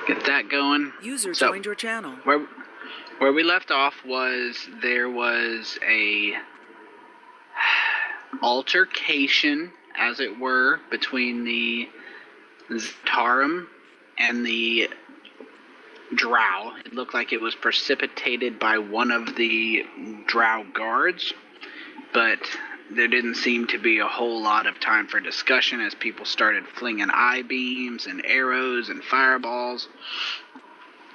Get that going. User joined your channel. Where we left off was there was a altercation, as it were, between the Zhentarim and the Drow. It looked like it was precipitated by one of the Drow guards, but there didn't seem to be a whole lot of time for discussion as people started flinging eye beams and arrows and fireballs.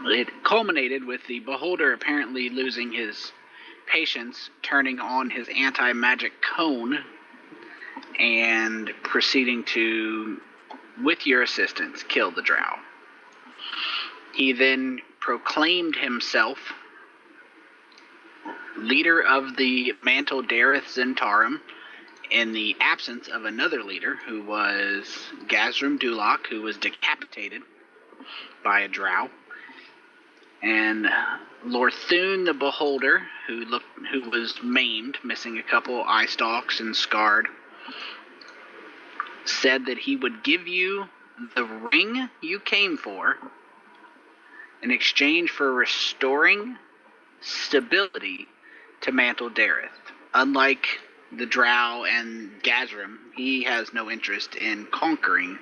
It culminated with the Beholder apparently losing his patience, turning on his anti-magic cone, and proceeding to, with your assistance, kill the Drow. He then proclaimed himself leader of the Mantle Dareth Zhentarim in the absence of another leader, who was Gazrim Dulak, who was decapitated by a Drow. And Lorthune the Beholder, who was maimed, missing a couple eye stalks and scarred, said that he would give you the ring you came for in exchange for restoring stability to Mantle Dareth. Unlike the Drow and Gazrim, he has no interest in conquering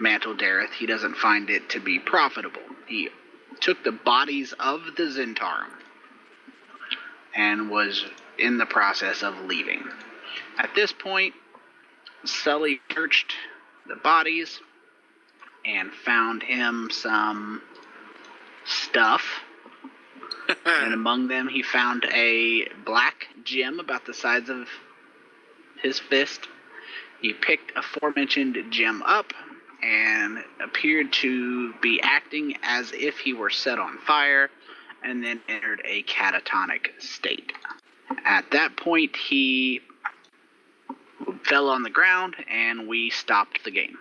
Mantle Dareth. He doesn't find it to be profitable. He took the bodies of the Zhentarim and was in the process of leaving. At this point, Sully searched the bodies and found him some stuff. And among them, he found a black gem about the size of his fist. He picked aforementioned gem up and appeared to be acting as if he were set on fire, and then entered a catatonic state. At that point, he fell on the ground, and we stopped the game.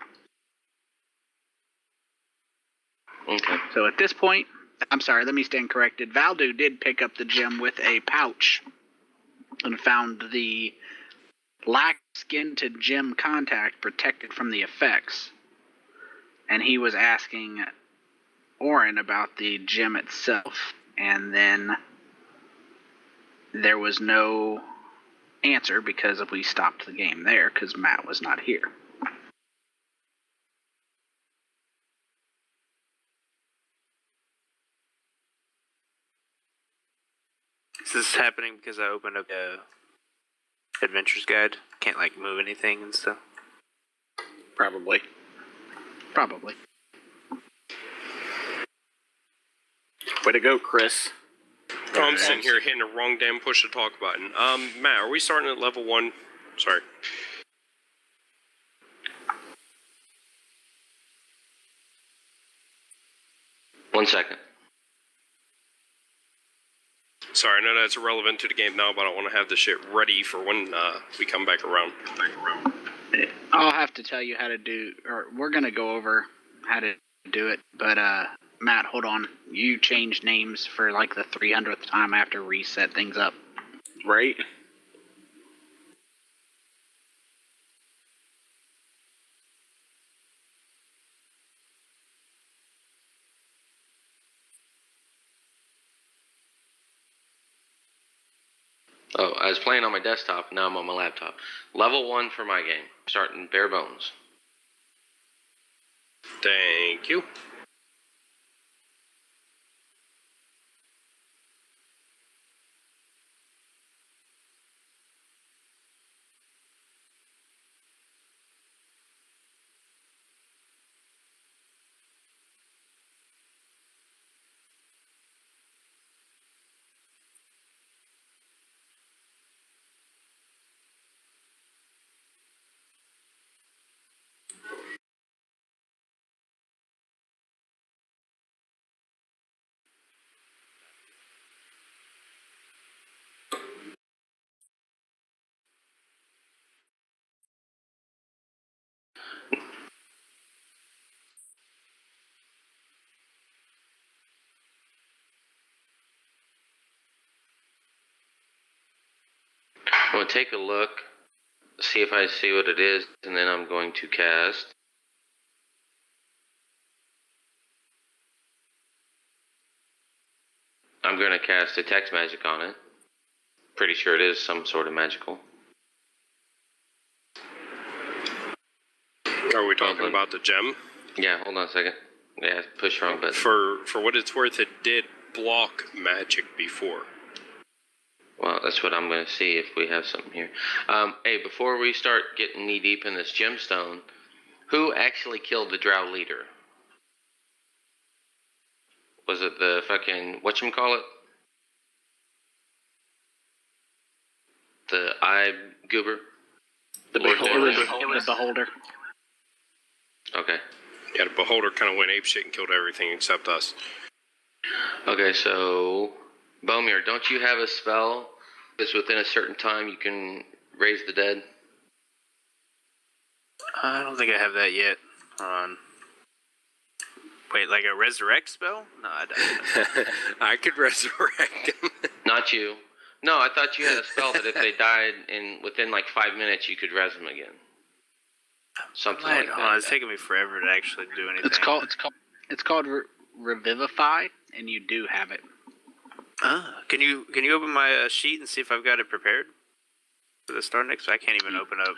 Okay. So at this point, I'm sorry, let me stand corrected. Valdu did pick up the gem with a pouch and found the black skin to gem contact protected from the effects. And he was asking Orin about the gem itself, and then there was no answer because we stopped the game there because Matt was not here. Is this happening because I opened up a adventures guide? Can't like move anything and stuff. Probably. Way to go, Chris. Oh, I'm sitting here hitting the wrong damn push to talk button. Matt, are we starting at level 1? Sorry. One second. Sorry, I know that's irrelevant to the game now, but I want to have this shit ready for when we come back around. I'll have to tell you how to do, or we're going to go over how to do it, but Matt, hold on. You changed names for like the 300th time. I have to reset things up. Right? Oh, I was playing on my desktop, now I'm on my laptop. Level 1 for my game, starting bare bones. Thank you. I'm going to take a look, see if I see what it is, and then I'm going to cast I'm going to cast Detect Magic on it. Pretty sure it is some sort of magical. Are we talking about the gem? Yeah, hold on a second. Yeah, push wrong button. For what it's worth, it did block magic before. Well, that's what I'm going to see if we have something here. Hey, before we start getting knee deep in this gemstone, who actually killed the Drow leader? Was it the fucking whatchamacallit? The eye goober? The Lord Beholder. Daedalus? It was the Beholder. Okay. Yeah, the Beholder kind of went apeshit and killed everything except us. Okay, so Bomir, don't you have a spell that's within a certain time you can raise the dead? I don't think I have that yet. Hold on. Wait, like a resurrect spell? No, I don't. I could resurrect him. Not you. No, I thought you had a spell that if they died within like 5 minutes, you could res them again. Something like Hold on, that. it's taking me forever to actually do anything. It's called Revivify, and you do have it. Can you open my sheet and see if I've got it prepared for the start next? I can't even open up.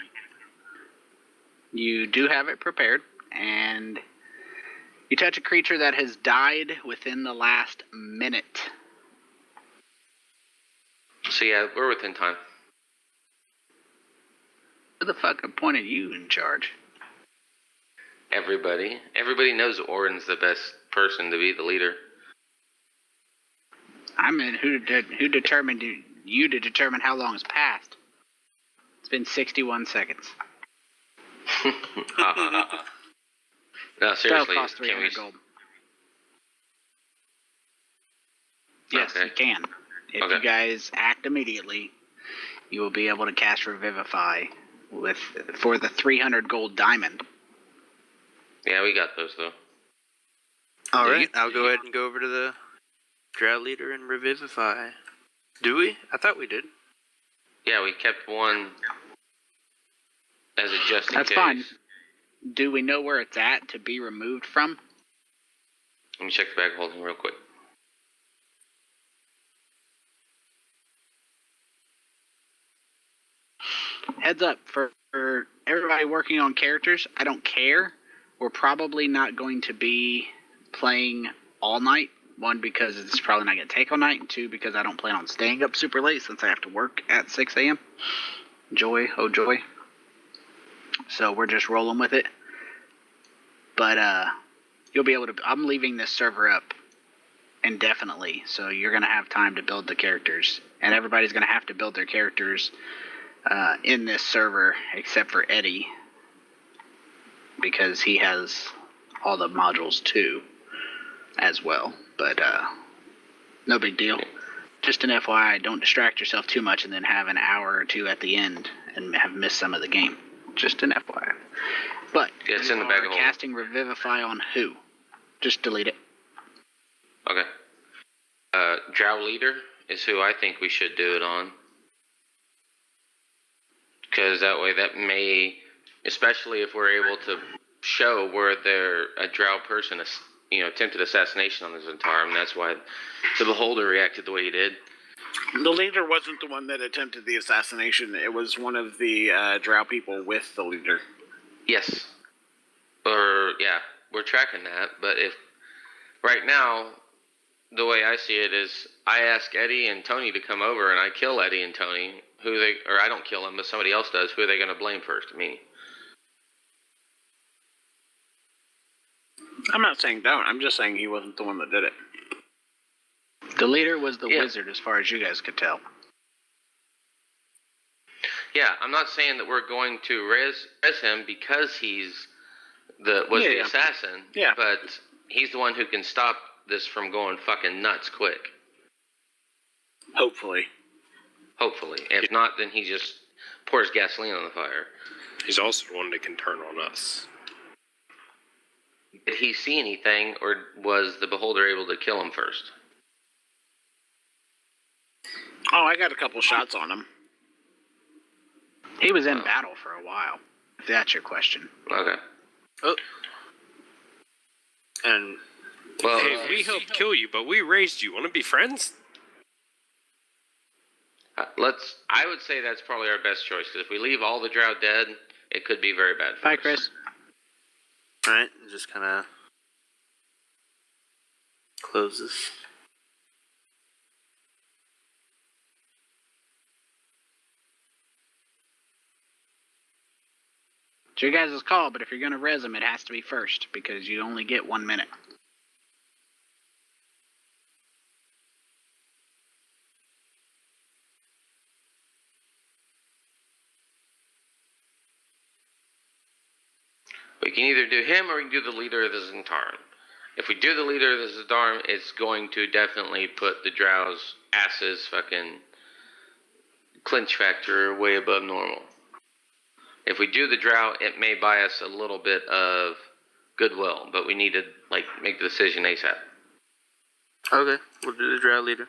You do have it prepared, and you touch a creature that has died within the last minute. So yeah, we're within time. Who the fuck appointed you in charge? Everybody knows Orin's the best person to be the leader. I mean, who determined you to determine how long has passed? It's been 61 seconds. No, seriously, That'll cost can 300 we? gold. Yes, Okay. you can. If Okay. you guys act immediately, you will be able to cast Revivify for the 300 gold diamond. Yeah, we got those though. All Do right, you? I'll go ahead and go over to the Drow leader and revivify. Do we? I thought we did. Yeah, we kept one as a just in That's case. fine. Do we know where it's at to be removed from? Let me check the bag of holding real quick. Heads up, for everybody working on characters, I don't care. We're probably not going to be playing all night. One, because it's probably not going to take all night. And two, because I don't plan on staying up super late since I have to work at 6 a.m. Joy, oh joy. So we're just rolling with it. But you'll be able to... I'm leaving this server up indefinitely, so you're going to have time to build the characters. And everybody's going to have to build their characters in this server, except for Eddie, because he has all the modules too, as well. But no big deal. Just an FYI, don't distract yourself too much and then have an hour or two at the end and have missed some of the game. Just an FYI. But Yeah, it's you in the bag are of holding. casting Revivify on who? Just delete it. Okay. Drow leader is who I think we should do it on. Because that way, that may, especially if we're able to show where a Drow person, attempted assassination on the Zentarum. That's why the Beholder reacted the way he did. The leader wasn't the one that attempted the assassination. It was one of the Drow people with the leader. Yes. Yeah, we're tracking that. But if right now, the way I see it is, I ask Eddie and Tony to come over, and I kill Eddie and Tony. Or I don't kill them, but somebody else does. Who are they going to blame first? Me. I'm not saying don't. I'm just saying he wasn't the one that did it. The leader was the Yeah. wizard, as far as you guys could tell. Yeah, I'm not saying that we're going to res him because he's the assassin. Yeah. But he's the one who can stop this from going fucking nuts quick. Hopefully. Hopefully. If not, then he just pours gasoline on the fire. He's also the one that can turn on us. Did he see anything, or was the Beholder able to kill him first? Oh, I got a couple shots on him. He was in battle for a while, if that's your question. Okay. And Well, Hey, we helped kill you, but we raised you. Want to be friends? I would say that's probably our best choice, because if we leave all the drow dead, it could be very bad for Bye, us. Chris. Alright, just kind of closes. It's your guys' call, but if you're going to res him, it has to be first, because you only get 1 minute. We can either do him or we can do the leader of the Zentarum. If we do the leader of the Zentarum, it's going to definitely put the drow's asses fucking clinch factor way above normal. If we do the drow, it may buy us a little bit of goodwill, but we need to make the decision ASAP. Okay, we'll do the drow leader.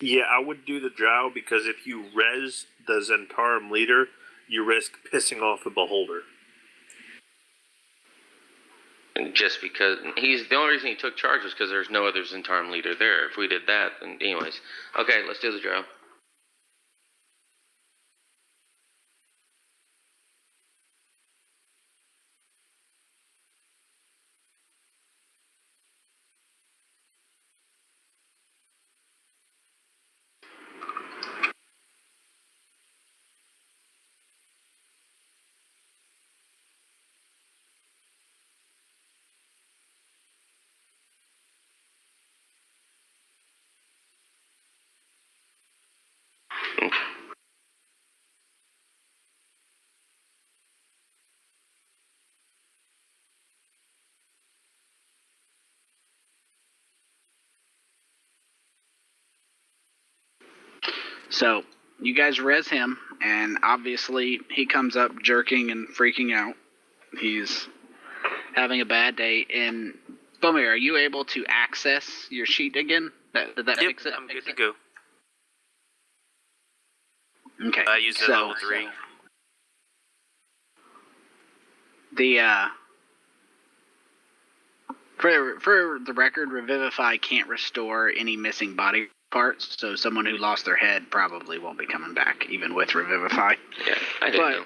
Yeah, I would do the drow because if you res the Zentarum leader, you risk pissing off the beholder. And just because the only reason he took charge was because there's no other Zentarum leader there. If we did that, then anyways. Okay, let's do the drow. So, you guys res him, and obviously he comes up jerking and freaking out. He's having a bad day. And, Bomir, are you able to access your sheet again? Did that fix it? I'm good to go. Okay. I used it at level 3. For the record, Revivify can't restore any missing body parts, so someone who lost their head probably won't be coming back, even with Revivify. Yeah, I didn't know.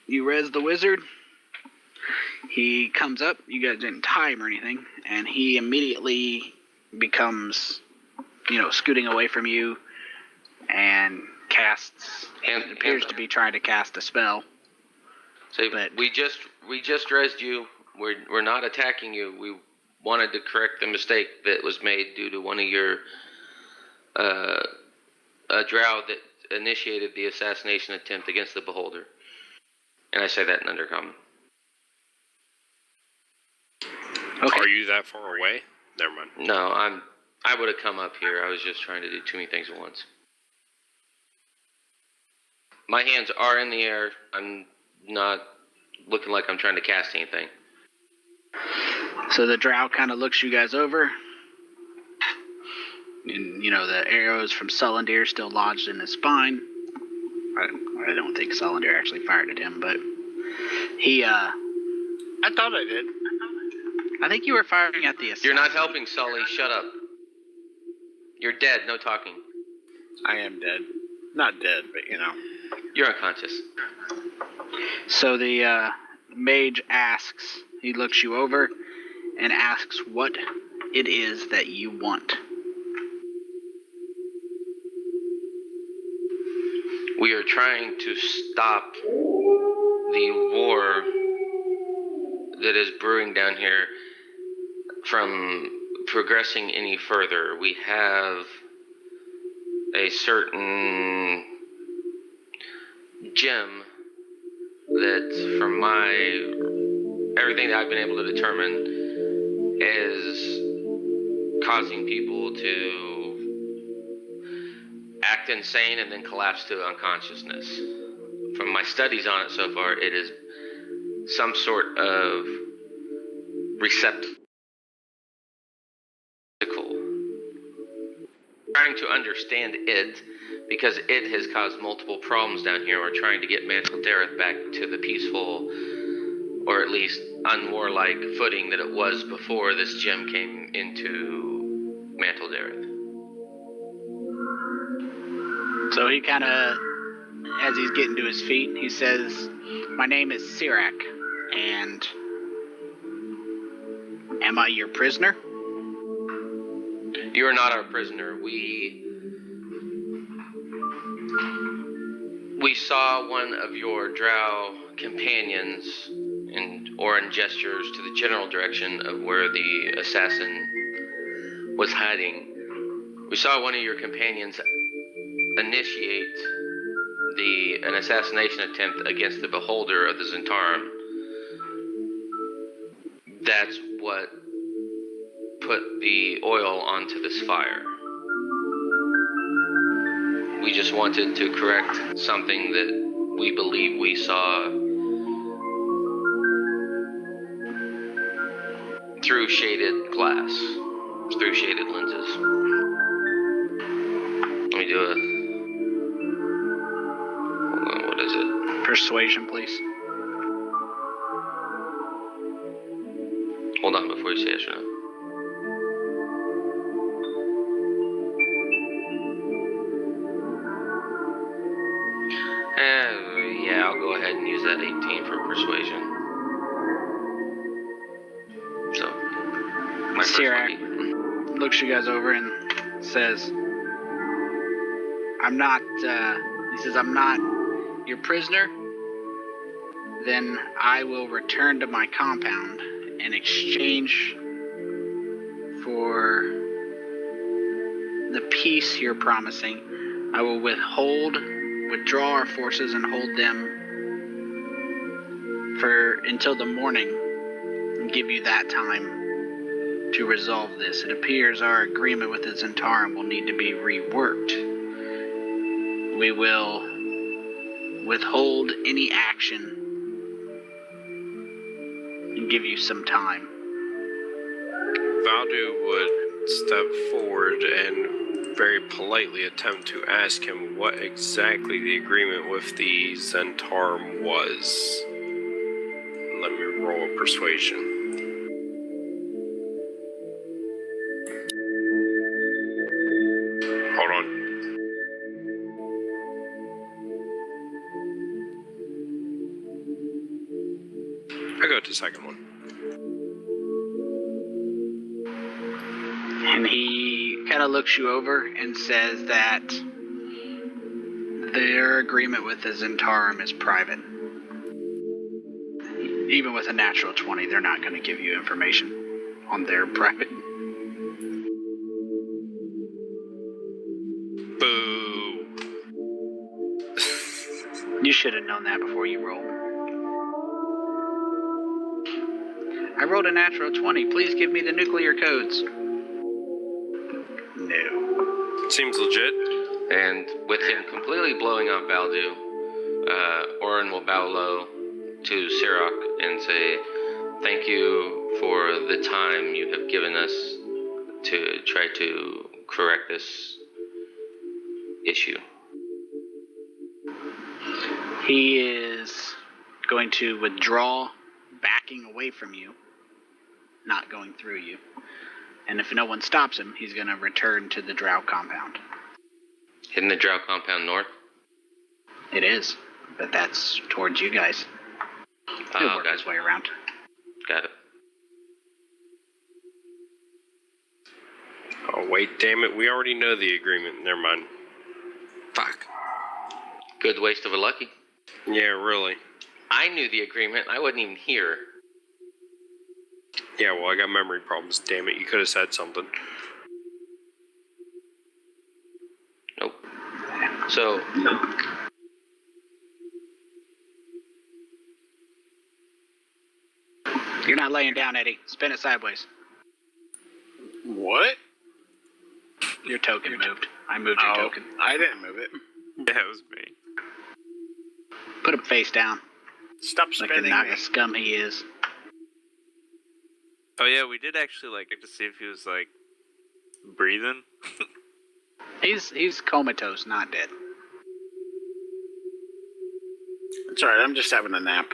You res the wizard. He comes up. You guys didn't tie him or anything, and he immediately becomes, scooting away from you, and casts. Appears to be trying to cast a spell. So we just resed you. We're not attacking you. We wanted to correct the mistake that was made due to one of your a drow that initiated the assassination attempt against the beholder. And I say that in Undercommon. Okay. Are you that far away? Never mind. No, I would have come up here. I was just trying to do too many things at once. My hands are in the air. I'm not looking like I'm trying to cast anything. So the drow kind of looks you guys over. And, the arrows from Sulindir still lodged in his spine. I don't think Sulindir actually fired at him, but he, I thought I did. I think you were firing at the assassin. You're not helping, Sully. Shut up. You're dead. No talking. I am dead. Not dead, but You're unconscious. So the mage asks, he looks you over and asks what it is that you want. We are trying to stop the war that is brewing down here from progressing any further. We have a certain gem that, from everything that I've been able to determine, is causing people to act insane and then collapse to unconsciousness. From my studies on it so far, it is some sort of receptacle. Trying to understand it, because it has caused multiple problems down here. We're trying to get Mantle Dareth back to the peaceful, or at least unwarlike footing that it was before this gem came into Mantle Dareth. So he kind of, as he's getting to his feet, he says, "My name is Sirac, and am I your prisoner?" You are not our prisoner. We saw one of your drow companions in Orin gestures to the general direction of where the assassin was hiding. We saw one of your companions initiate an assassination attempt against the beholder of the Zentarum. That's what put the oil onto this fire. We just wanted to correct something that we believe we saw through shaded glass, through shaded lenses. Let me do a... Hold on, what is it? Persuasion, please. Hold on before you say yes or no. Yeah, I'll go ahead and use that 18 for persuasion. So, my first Sirac lucky. looks you guys over and says, "I'm not," he says, "I'm not your prisoner. Then I will return to my compound in exchange for the peace you're promising. I will withdraw our forces and hold them until the morning and give you that time to resolve this. It appears our agreement with the Zentarum will need to be reworked. We will withhold any action and give you some time." Valdu would step forward and very politely attempt to ask him what exactly the agreement with the Zentarum was. Let me roll a persuasion. Hold on. I go to the second one. And he kind of looks you over and says that their agreement with the Zentarum is private. Even with a natural 20, they're not going to give you information on their private. Boo. You should have known that before you rolled. I rolled a natural 20. Please give me the nuclear codes. No. Seems legit. And with him completely blowing up Valdu, Orin will bow low to Sirac and say, "Thank you for the time you have given us to try to correct this issue." He is going to withdraw, backing away from you, not going through you. And if no one stops him, he's going to return to the Drow compound. Isn't the Drow compound north? It is, but that's towards you guys. He'll work his way around. Got it. Oh, wait, damn it. We already know the agreement. Never mind. Fuck. Good waste of a lucky. Yeah, really. I knew the agreement. I wasn't even here. Yeah, well, I got memory problems. Damn it. You could have said something. Nope. So, You're not laying down, Eddie. Spin it sideways. What? Your token moved. I moved your token. I didn't move it. That was me. Put him face down, Stop like the spinning knock me. of scum he is. Oh yeah, we did actually get to see if he was breathing. He's comatose, not dead. It's alright, I'm just having a nap.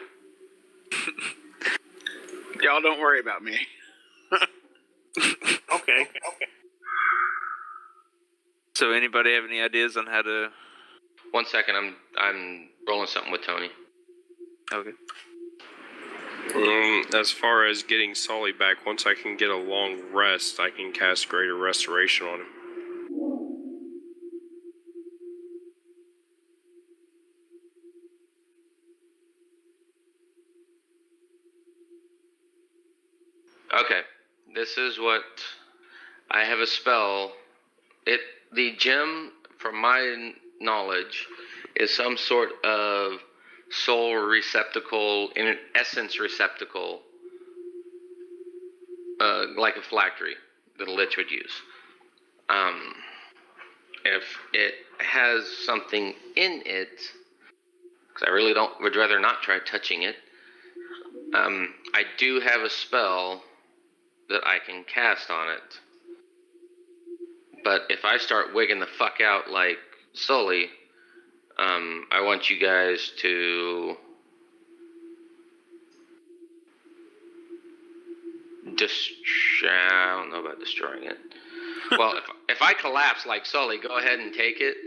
Y'all don't worry about me. Okay. So, anybody have any ideas on how to? 1 second, I'm rolling something with Tony. Okay. As far as getting Sully back, once I can get a long rest, I can cast Greater Restoration on him. Okay, this is what I have a spell. The gem, from my knowledge, is some sort of soul receptacle, in an essence receptacle, like a phylactery that a lich would use. If it has something in it, because I really would rather not try touching it. I do have a spell that I can cast on it. But if I start wigging the fuck out like Sully, I want you guys to I don't know about destroying it. Well, if I collapse like Sully, go ahead and take it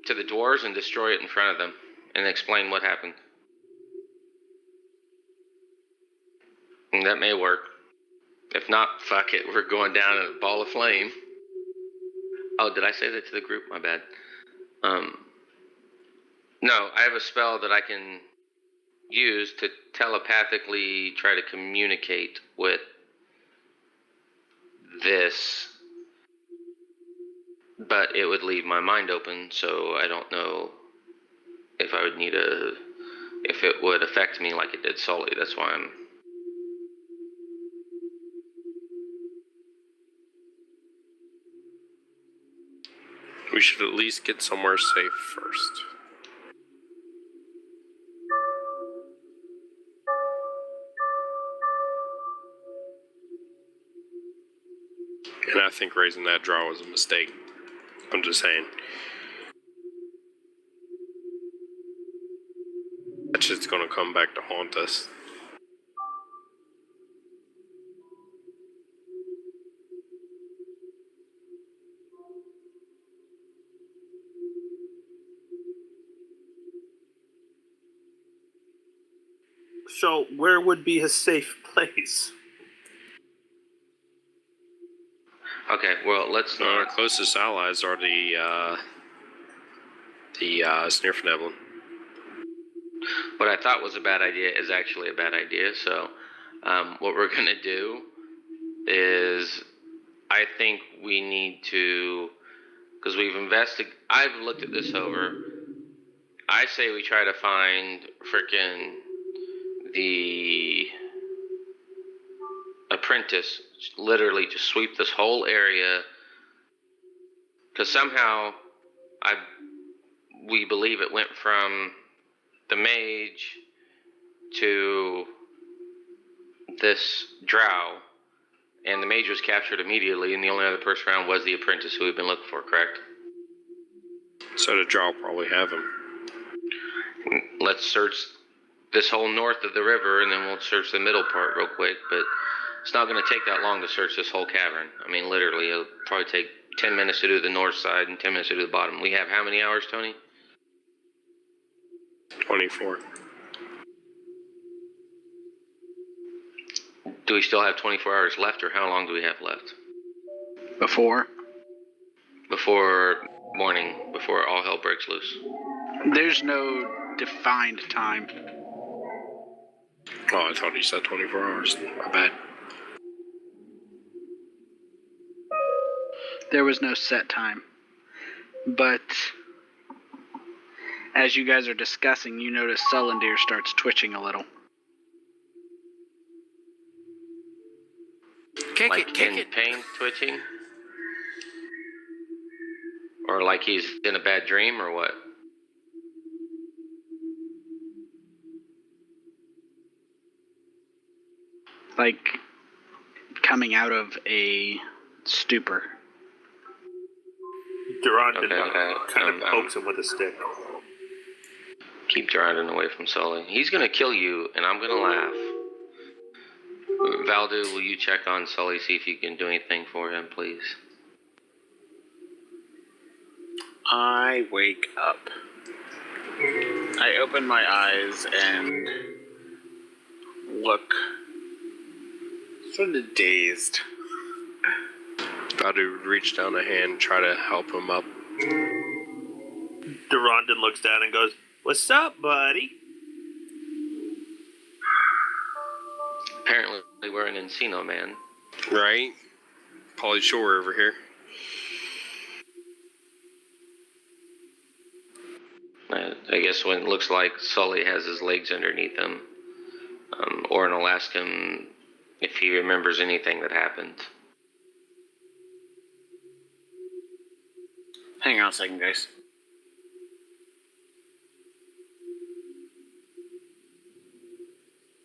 to the dwarves and destroy it in front of them and explain what happened. And that may work. If not, fuck it. We're going down in a ball of flame. Oh, did I say that to the group? My bad. No, I have a spell that I can use to telepathically try to communicate with this, but it would leave my mind open, so I don't know if I would if it would affect me like it did Sully. That's why I'm... We should at least get somewhere safe first. And I think raising that draw was a mistake. I'm just saying. That shit's gonna come back to haunt us. So, where would be a safe place? Okay, well, let's Our not... closest allies are the Snirfneblin. What I thought was a bad idea is actually a bad idea, so what we're going to do is I think we need to, because I've looked at this over, I say we try to find frickin' the apprentice, literally just sweep this whole area, because somehow we believe it went from the mage to this drow, and the mage was captured immediately, and the only other person around was the apprentice who we've been looking for, correct? So the drow probably have him. Let's search this whole north of the river, and then we'll search the middle part real quick, but it's not going to take that long to search this whole cavern. I mean, literally, it'll probably take 10 minutes to do the north side and 10 minutes to do the bottom. We have how many hours, Tony? 24. Do we still have 24 hours left, or how long do we have left? Before Morning, before all hell breaks loose. there's no defined time. Oh, I thought he said 24 hours. My bad. There was no set time. But as you guys are discussing, you notice Sullendeer starts twitching a little. Kick Like it, kick in it. pain, twitching? Or like he's in a bad dream, or what? Like coming out of a stupor. Durandon Okay. kind of pokes him with a stick. Keep Dryden away from Sully. He's gonna kill you, and I'm gonna laugh. Valdu, will you check on Sully, see if you can do anything for him, please? I wake up. I open my eyes and look sort of dazed. Valdu would reach down a hand, try to help him up. Durandon looks down and goes, "What's up, buddy?" Apparently, we're an Encino man. Right? Pauly Shore over here. I guess when it looks like Sully has his legs underneath him, Orin will ask him if he remembers anything that happened. Hang on a second, guys.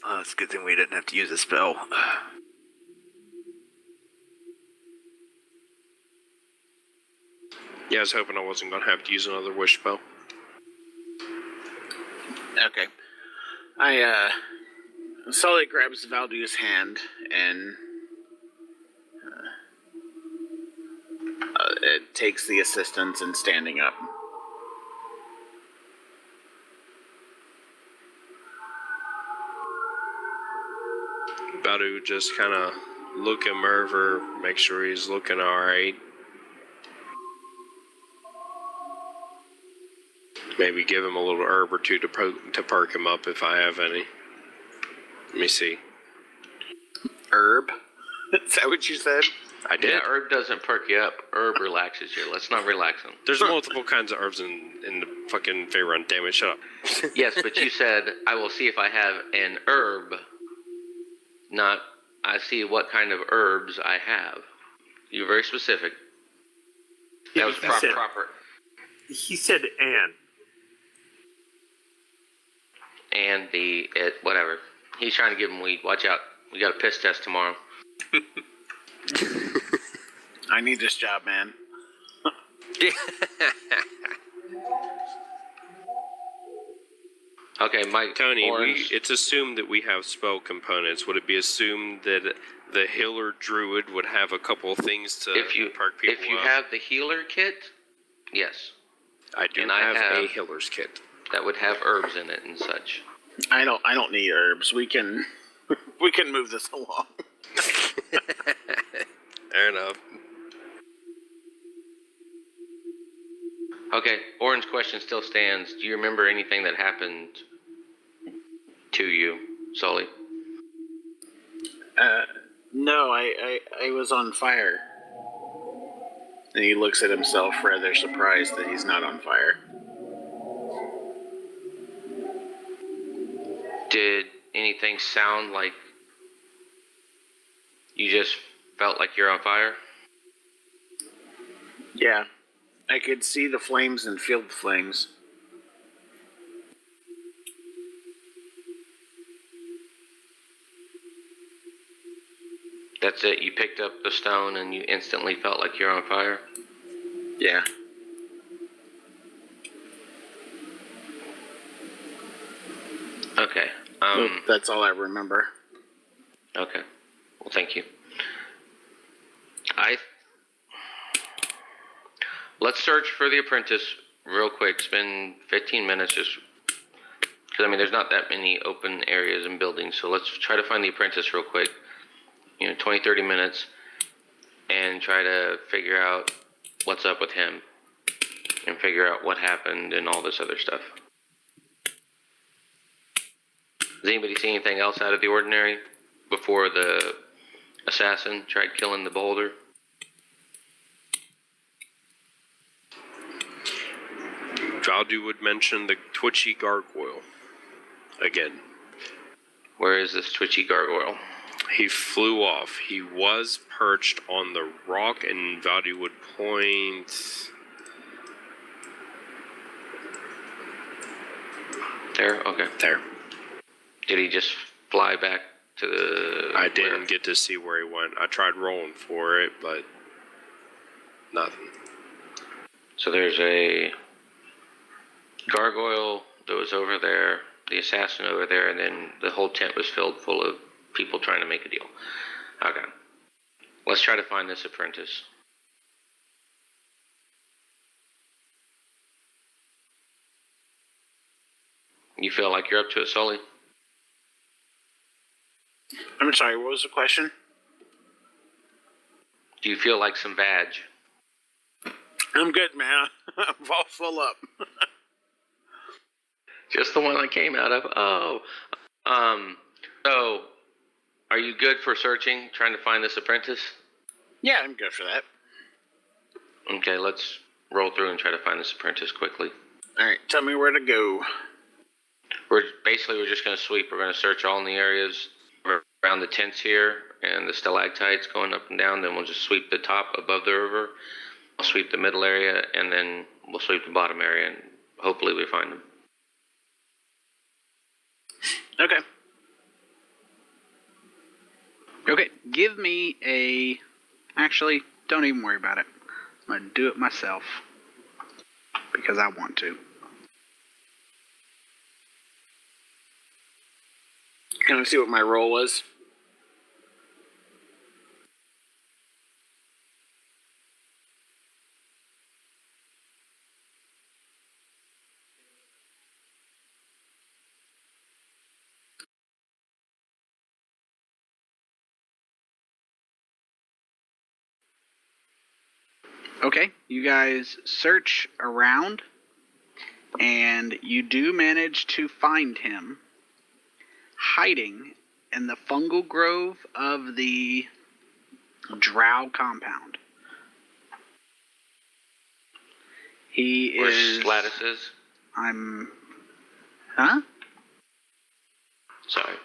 Oh, it's a good thing we didn't have to use a spell. Yeah, I was hoping I wasn't going to have to use another wish spell. Okay. Sully grabs Valdu's hand and it takes the assistance in standing up. Valdu would just kind of look him over, make sure he's looking alright. Maybe give him a little herb or two to perk him up if I have any. Let me see. Herb? Is that what you said? I did. Yeah, herb doesn't perk you up. Herb relaxes you. Let's not relax him. There's multiple kinds of herbs in the fucking Faerun. Damn it, shut up. Yes, but you said, I will see if I have an herb, not I see what kind of herbs I have. You're very specific. That was proper. He said "and." And whatever. He's trying to give him weed. Watch out. We got a piss test tomorrow. I need this job, man. Okay, Mike. Tony, Orange. it's assumed that we have spell components. Would it be assumed that the healer druid would have a couple things to perk people up? If you have the healer kit, yes. I do and have I have a healer's kit. that would have herbs in it and such. I don't need herbs. We can move this along. Fair enough. Okay, Orange question still stands. Do you remember anything that happened to you, Sully? No, I was on fire. And he looks at himself rather surprised that he's not on fire. Did anything sound like you just felt like you're on fire? Yeah. I could see the flames and feel the flames. That's it? You picked up the stone and you instantly felt like you're on fire? Yeah. Okay. That's all I remember. Okay. Well, thank you. Let's search for the apprentice real quick. Spend 15 minutes just because, I mean, there's not that many open areas and buildings. So let's try to find the apprentice real quick. 20, 30 minutes and try to figure out what's up with him and figure out what happened and all this other stuff. Does anybody see anything else out of the ordinary before the assassin tried killing the beholder? Valdu would mention the twitchy gargoyle again. Where is this twitchy gargoyle? He flew off. He was perched on the rock, and Valdu would point. There? Okay. There. Did he just fly back to the... I didn't get to see where he went. I tried rolling for it, but nothing. So there's a gargoyle that was over there, the assassin over there, and then the whole tent was filled full of people trying to make a deal. Okay. Let's try to find this apprentice. You feel like you're up to it, Sully? I'm sorry, what was the question? Do you feel like some vag? I'm good, man. I'm all full up. Just the one I came out of. Oh. So, are you good for searching, trying to find this apprentice? Yeah, I'm good for that. Okay, let's roll through and try to find this apprentice quickly. Alright, tell me where to go. We're just going to sweep. We're going to search all in the areas around the tents here and the stalactites going up and down. Then we'll just sweep the top above the river. I'll sweep the middle area, and then we'll sweep the bottom area, and hopefully we find them. Okay. Okay, give me a... Actually, don't even worry about it. I'm going to do it myself. Because I want to. Can I see what my role was? Okay, you guys search around, and you do manage to find him hiding in the fungal grove of the Drow compound. He Where is... Slatus is? Huh? Sorry.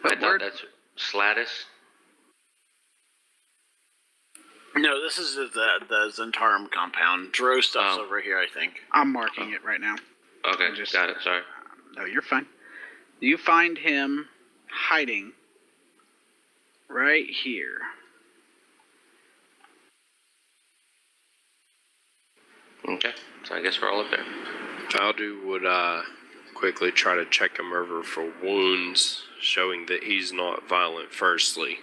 What I thought word? that's Slatus. No, this is the Zentarum compound. Drow stuff's over here, I think. I'm marking it right now. Okay, got it, sorry. No, you're fine. You find him hiding right here. Okay, so I guess we're all up there. Valdu would quickly try to check him over for wounds, showing that he's not violent firstly.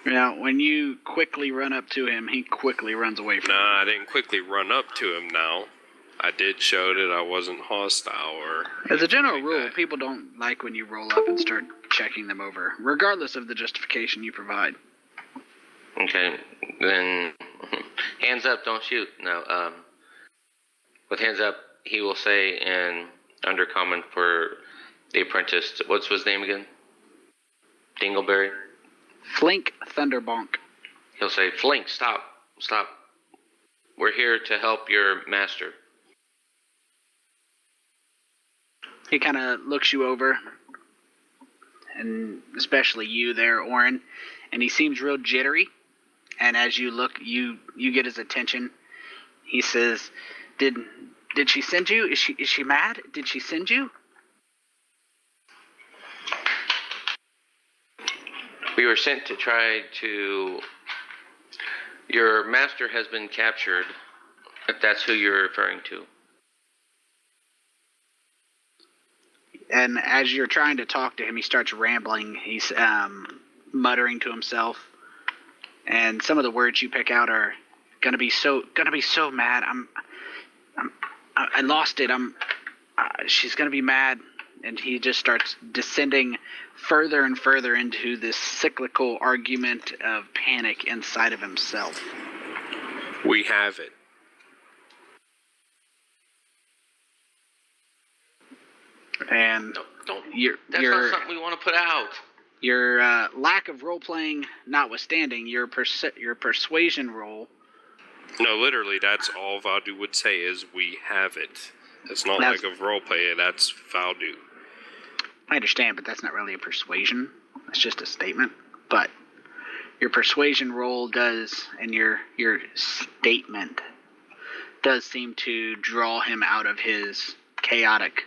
Now, when you quickly run up to him, he quickly runs away from you. Nah, I didn't quickly run up to him now. I did show that I wasn't hostile or... As a general like rule, that. people don't like when you roll up and start checking them over, regardless of the justification you provide. Okay, then hands up, don't shoot. No, with hands up, he will say in Undercommon for the apprentice, what's his name again? Dingleberry? Flink Thunderbonk. He'll say, Flink, stop. We're here to help your master. He kind of looks you over, and especially you there, Orin, and he seems real jittery. And as you look, you get his attention. He says, "Did she send you? Is she mad? Did she send you?" We were sent to try to... Your master has been captured, if that's who you're referring to. And as you're trying to talk to him, he starts rambling. He's muttering to himself, and some of the words you pick out are gonna be so mad. I lost it. She's gonna be mad, and he just starts descending further and further into this cyclical argument of panic inside of himself. We have it. And Don't. that's not something we want to put out. Your lack of role playing notwithstanding, your persuasion roll. No, literally, that's all Valdu would say is, we have it. It's not like a roleplay, that's Valdu. I understand, but that's not really a persuasion. It's just a statement. But your persuasion roll does, and your statement does seem to draw him out of his chaotic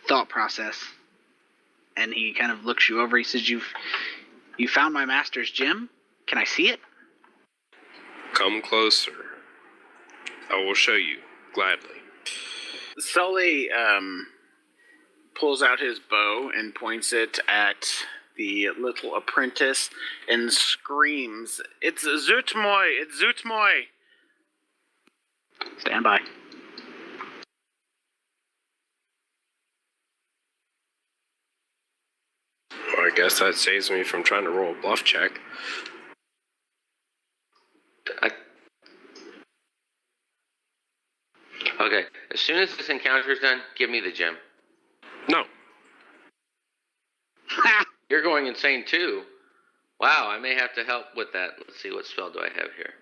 thought process. And he kind of looks you over. He says, You found my master's gem? Can I see it? Come closer. I will show you, gladly. Sully pulls out his bow and points it at the little apprentice and screams, "It's Zootmoy! It's Zootmoy!" Stand by. Well, I guess that saves me from trying to roll a bluff check. Okay, as soon as this encounter is done, give me the gem. No. You're going insane too. Wow, I may have to help with that. Let's see, what spell do I have here?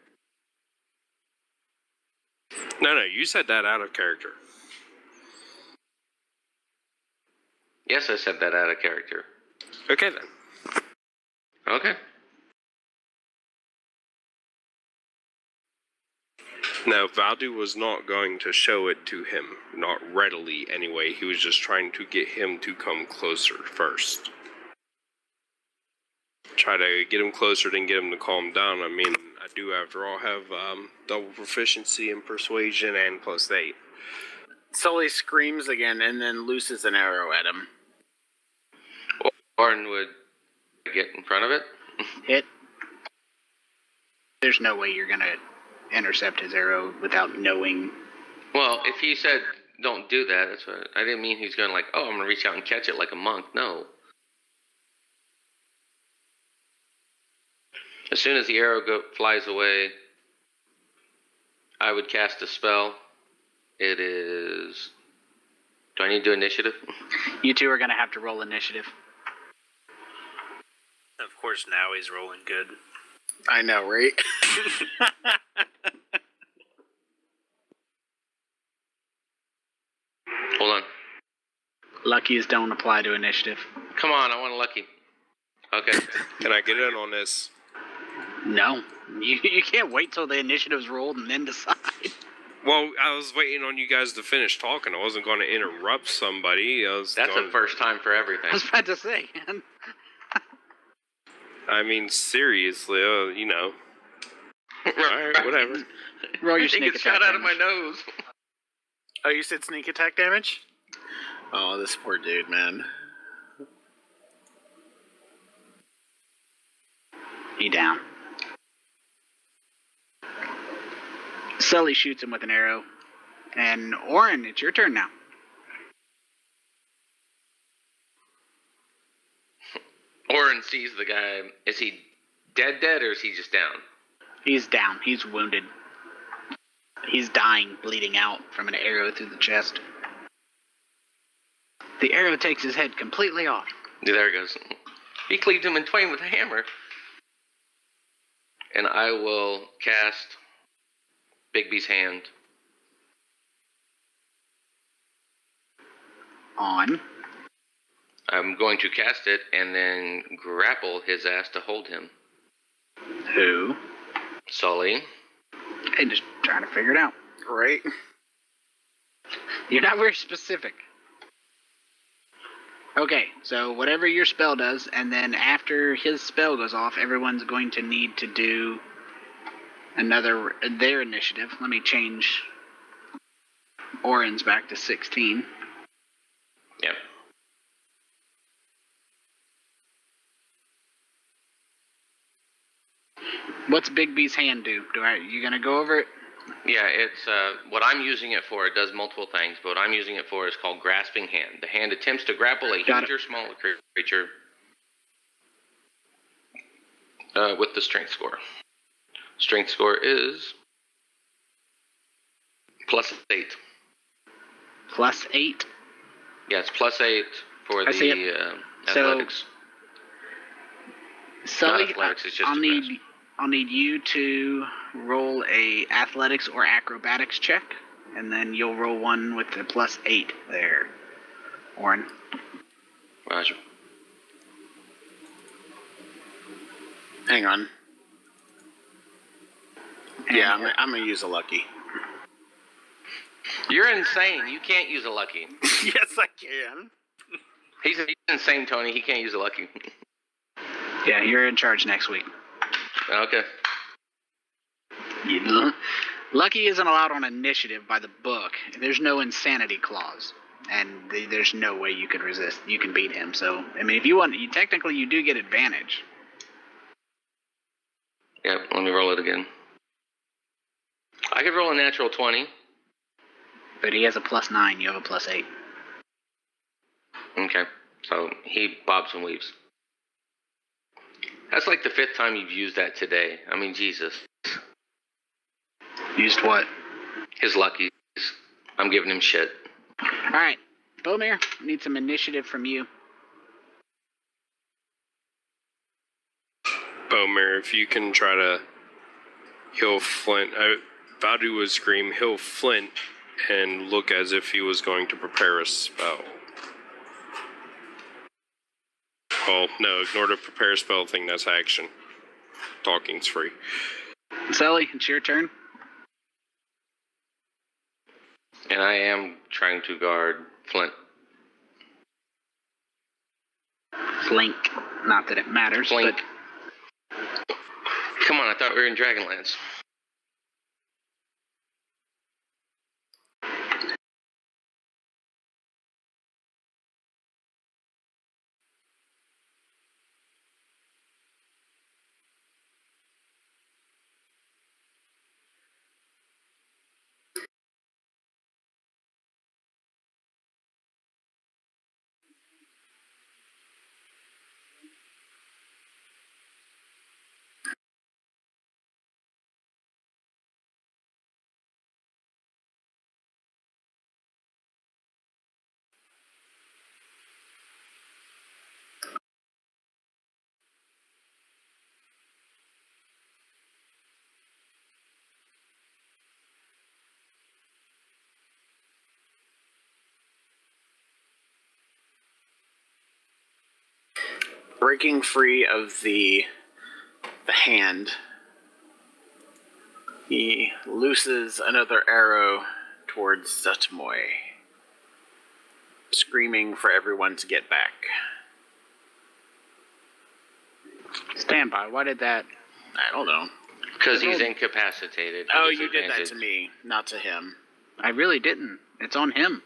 No, you said that out of character. Yes, I said that out of character. Okay, then. Okay. Now, Valdu was not going to show it to him, not readily anyway. He was just trying to get him to come closer first. Try to get him closer, then get him to calm down. I mean, I do, after all, have double proficiency in persuasion and +8. Sully screams again and then looses an arrow at him. Orin would get in front of it. Hit. There's no way you're gonna intercept his arrow without knowing. Well, if he said don't do that, that's what I didn't mean. He's going like, oh, I'm gonna reach out and catch it like a monk. No. As soon as the arrow flies away, I would cast a spell. It is. Do I need to do initiative? You two are gonna have to roll initiative. Of course, now he's rolling good. I know, right? Hold on. Luckies don't apply to initiative. Come on, I want a lucky. Okay. Can I get in on this? No. You can't wait till the initiative's rolled and then decide. Well, I was waiting on you guys to finish talking. I wasn't going to interrupt somebody. That's the first time for everything. I was about to say. I mean, seriously, you know. Alright, whatever. Roll your I think sneak it's attack shot out of my damage. nose. Oh, you said sneak attack damage? Oh, this poor dude, man. He down. Sully shoots him with an arrow. And Orin, it's your turn now. Orin sees the guy. Is he dead or is he just down? He's down. He's wounded. He's dying, bleeding out from an arrow through the chest. The arrow takes his head completely off. Yeah, there it goes. He cleaved him in twain with a hammer. And I will cast Bigby's hand. On. I'm going to cast it and then grapple his ass to hold him. Who? Sully. Hey, just trying to figure it out. Right? You're not very specific. Okay, so whatever your spell does, and then after his spell goes off, everyone's going to need to do their initiative. Let me change Orin's back to 16. Yep. What's Bigby's hand do? You gonna go over it? Yeah, it's what I'm using it for. It does multiple things, but what I'm using it for is called Grasping Hand. The hand attempts to grapple a huge or small creature with the strength score. Strength score is +8. +8? Yeah, it's +8 for I see the So, athletics. Sully, Not athletics, it's just I'll need you to roll a athletics or acrobatics check, and then you'll roll one with the +8 there, Orin. Roger. Hang on. And Yeah, I'm gonna use a lucky. You're insane. You can't use a lucky. Yes, I can. He's insane, Tony. He can't use a lucky. Yeah, you're in charge next week. Okay. Lucky isn't allowed on initiative by the book. There's no insanity clause. and there's no way you could resist. You can beat him. So I mean, if you want, technically you do get advantage. Yep, let me roll it again. I could roll a natural 20. But he has a +9. You have a +8. Okay, so he bobs and weaves. That's like the 5th time you've used that today. I mean, Jesus. Used what? His luckies. I'm giving him shit. All right, Bomir, need some initiative from you. Bomir, if you can try to heal Flint. Vadu would scream, heal Flint, and look as if he was going to prepare a spell. Well, no, ignore the prepare spell thing, that's action. Talking's free. Sully, it's your turn. And I am trying to guard Flint. Flink. Not that it matters, Flink. but... Come on, I thought we were in Dragonlance. Breaking free of the hand, he looses another arrow towards Zutmoy, screaming for everyone to get back. Stand by. Why did that... I don't know. Because he's incapacitated. Oh, you did that to me, not to him. I really didn't. It's on him.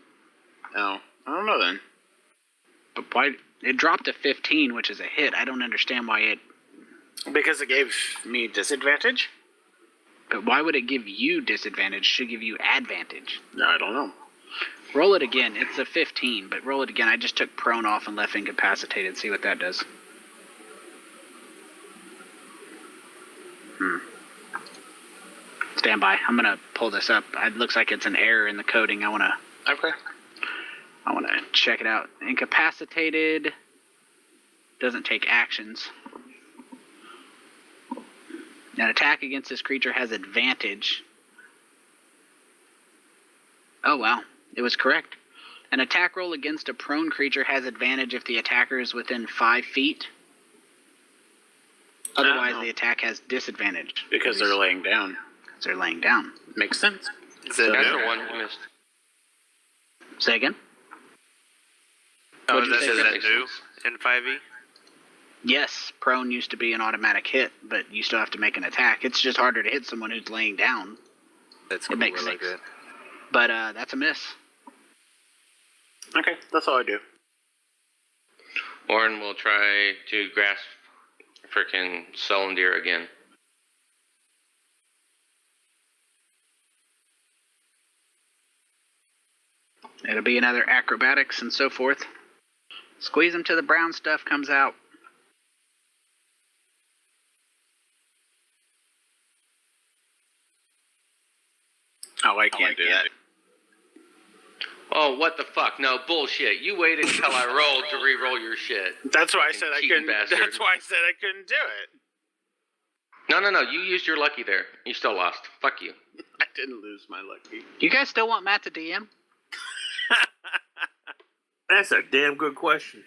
Oh, I don't know then. But why... It dropped to 15, which is a hit. I don't understand why it... Because it gave me disadvantage? But why would it give you disadvantage? It should give you advantage. No, I don't know. Roll it again. It's a 15, but roll it again. I just took prone off and left incapacitated. See what that does. Stand by. I'm going to pull this up. It looks like it's an error in the coding. I want to check it out. Incapacitated. Doesn't take actions. An attack against this creature has advantage. Oh, wow. It was correct. An attack roll against a prone creature has advantage if the attacker is within 5 feet. Otherwise, the attack has disadvantage. Because they're laying down. Because they're laying down. Makes sense. Is that That's new? the one who missed. Say again? Oh, What'd you is say? that Makes new sense. in 5e? Yes, prone used to be an automatic hit, but you still have to make an attack. It's just harder to hit someone who's laying down. That's It cool. makes I like sense. that. But that's a miss. Okay, that's all I do. Orin will try to grasp frickin' Solandir again. It'll be another acrobatics and so forth. Squeeze him till the brown stuff comes out. Oh, I can't do that. Oh, what the fuck? No, bullshit. You waited until I rolled to re-roll your shit. That's why I said I Cheating couldn't. bastard. That's why I said I couldn't do it. No. You used your lucky there. You still lost. Fuck you. I didn't lose my lucky. You guys still want Matt to DM? That's a damn good question.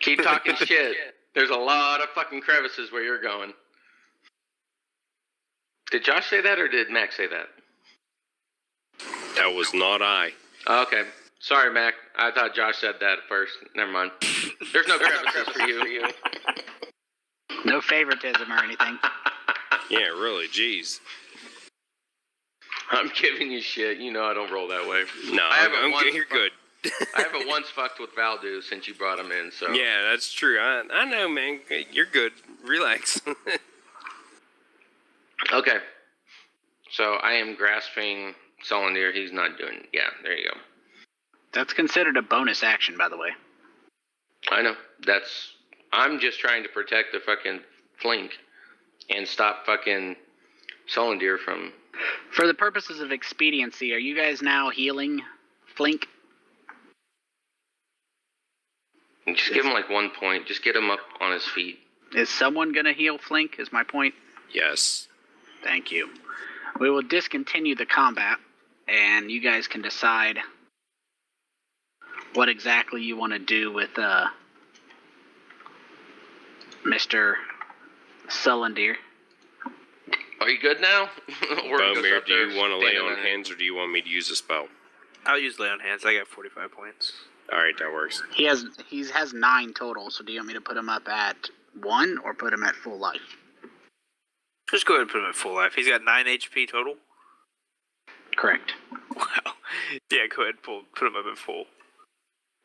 Keep talking shit. There's a lot of fucking crevices where you're going. Did Josh say that or did Mac say that? That was not I. Okay. Sorry, Mac. I thought Josh said that first. Never mind. There's no crevices for you. No favoritism or anything. Yeah, really, jeez. I'm giving you shit. You know I don't roll that way. No, I haven't I'm once you're good. I haven't once fucked with Valdu since you brought him in, so. Yeah, that's true. I know, man. You're good. Relax. Okay. So I am grasping Solandir. He's not doing. Yeah, there you go. That's considered a bonus action, by the way. I know. I'm just trying to protect the fucking Flink and stop fucking Solandir from. For the purposes of expediency, are you guys now healing Flink? Just give him like 1 point. Just get him up on his feet. Is someone going to heal Flink, is my point? Yes. Thank you. We will discontinue the combat, and you guys can decide what exactly you want to do with Mr. Solandir. Are you good now? Bomir, do you want to lay on hands or do you want me to use a spell? I'll use lay on hands. I got 45 points. Alright, that works. He has 9 total, so do you want me to put him up at 1 or put him at full life? Just go ahead and put him at full life. He's got 9 HP total. Correct. Wow. Yeah, go ahead and put him up at full.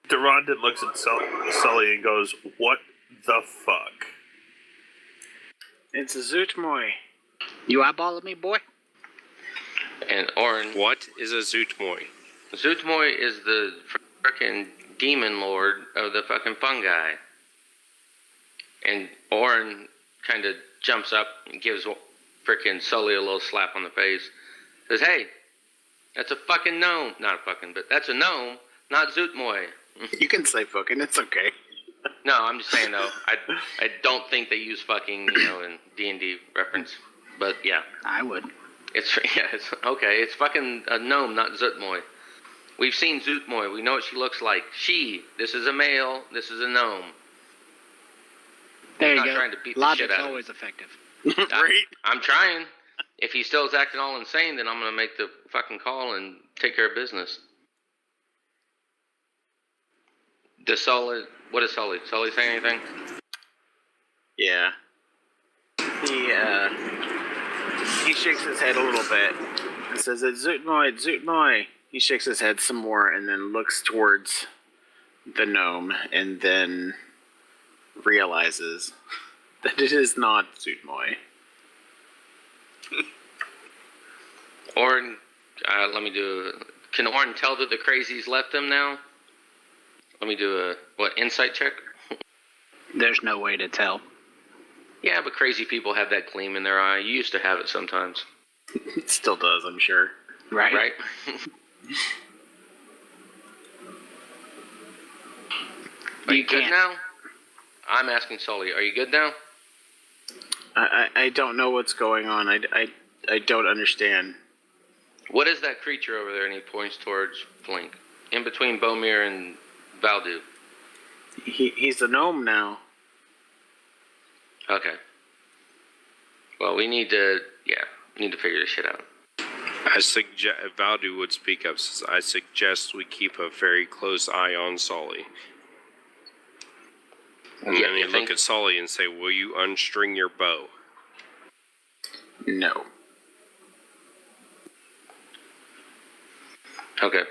Durandon looks at Sully and goes, "What the fuck?" It's a Zootmoy. You eyeballing me, boy? And Orin. What is a Zootmoy? Zootmoy is the frickin' demon lord of the fucking fungi. And Orin kind of jumps up and gives frickin' Sully a little slap on the face. Says, "Hey, that's a fucking gnome. Not a fucking, but that's a gnome, not Zootmoy." You can say fucking, it's okay. No, I'm just saying though. I don't think they use fucking, in D&D reference. But yeah, I would. it's okay. It's fucking a gnome, not Zootmoy. We've seen Zootmoy. We know what she looks like. This is a male. This is a gnome. There I'm you not go. trying to beat the Logic's shit out of him. always effective. I'm trying. If he still is acting all insane, then I'm gonna make the fucking call and take care of business. What is Sully? Sully saying anything? Yeah. He shakes his head a little bit and says, "It's Zootmoy, it's Zootmoy." He shakes his head some more and then looks towards the gnome and then realizes that it is not Zootmoy. Orin, can Orin tell that the crazies left him now? Let me do insight check? There's no way to tell. Yeah, but crazy people have that gleam in their eye. You used to have it sometimes. It still does, I'm sure. Right? Right? Are you good can't. now? I'm asking Sully, are you good now? I don't know what's going on. I don't understand. What is that creature over there? And he points towards Flink. In between Bomir and Valdu. He's a gnome now. Okay. Well, we need to figure this shit out. I suggest Valdu would speak up. Says, I suggest we keep a very close eye on Sully. And then he look at Sully and say, "Will you unstring your bow?" No. Okay.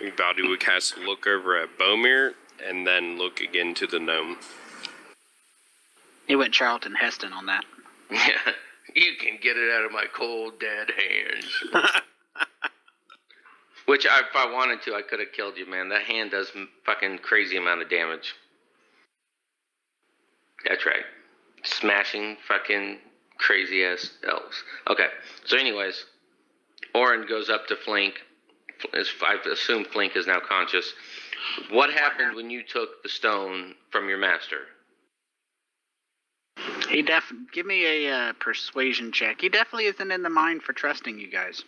Valdu would cast a look over at Bomir and then look again to the gnome. He went Charlton Heston on that. Yeah. You can get it out of my cold, dead hands. Which, if I wanted to, I could have killed you, man. That hand does fucking crazy amount of damage. That's right. Smashing fucking crazy-ass elves. Okay, so anyways, Orin goes up to Flink. I assume Flink is now conscious. What happened when you took the stone from your master? Give me a persuasion check. He definitely isn't in the mind for trusting you guys.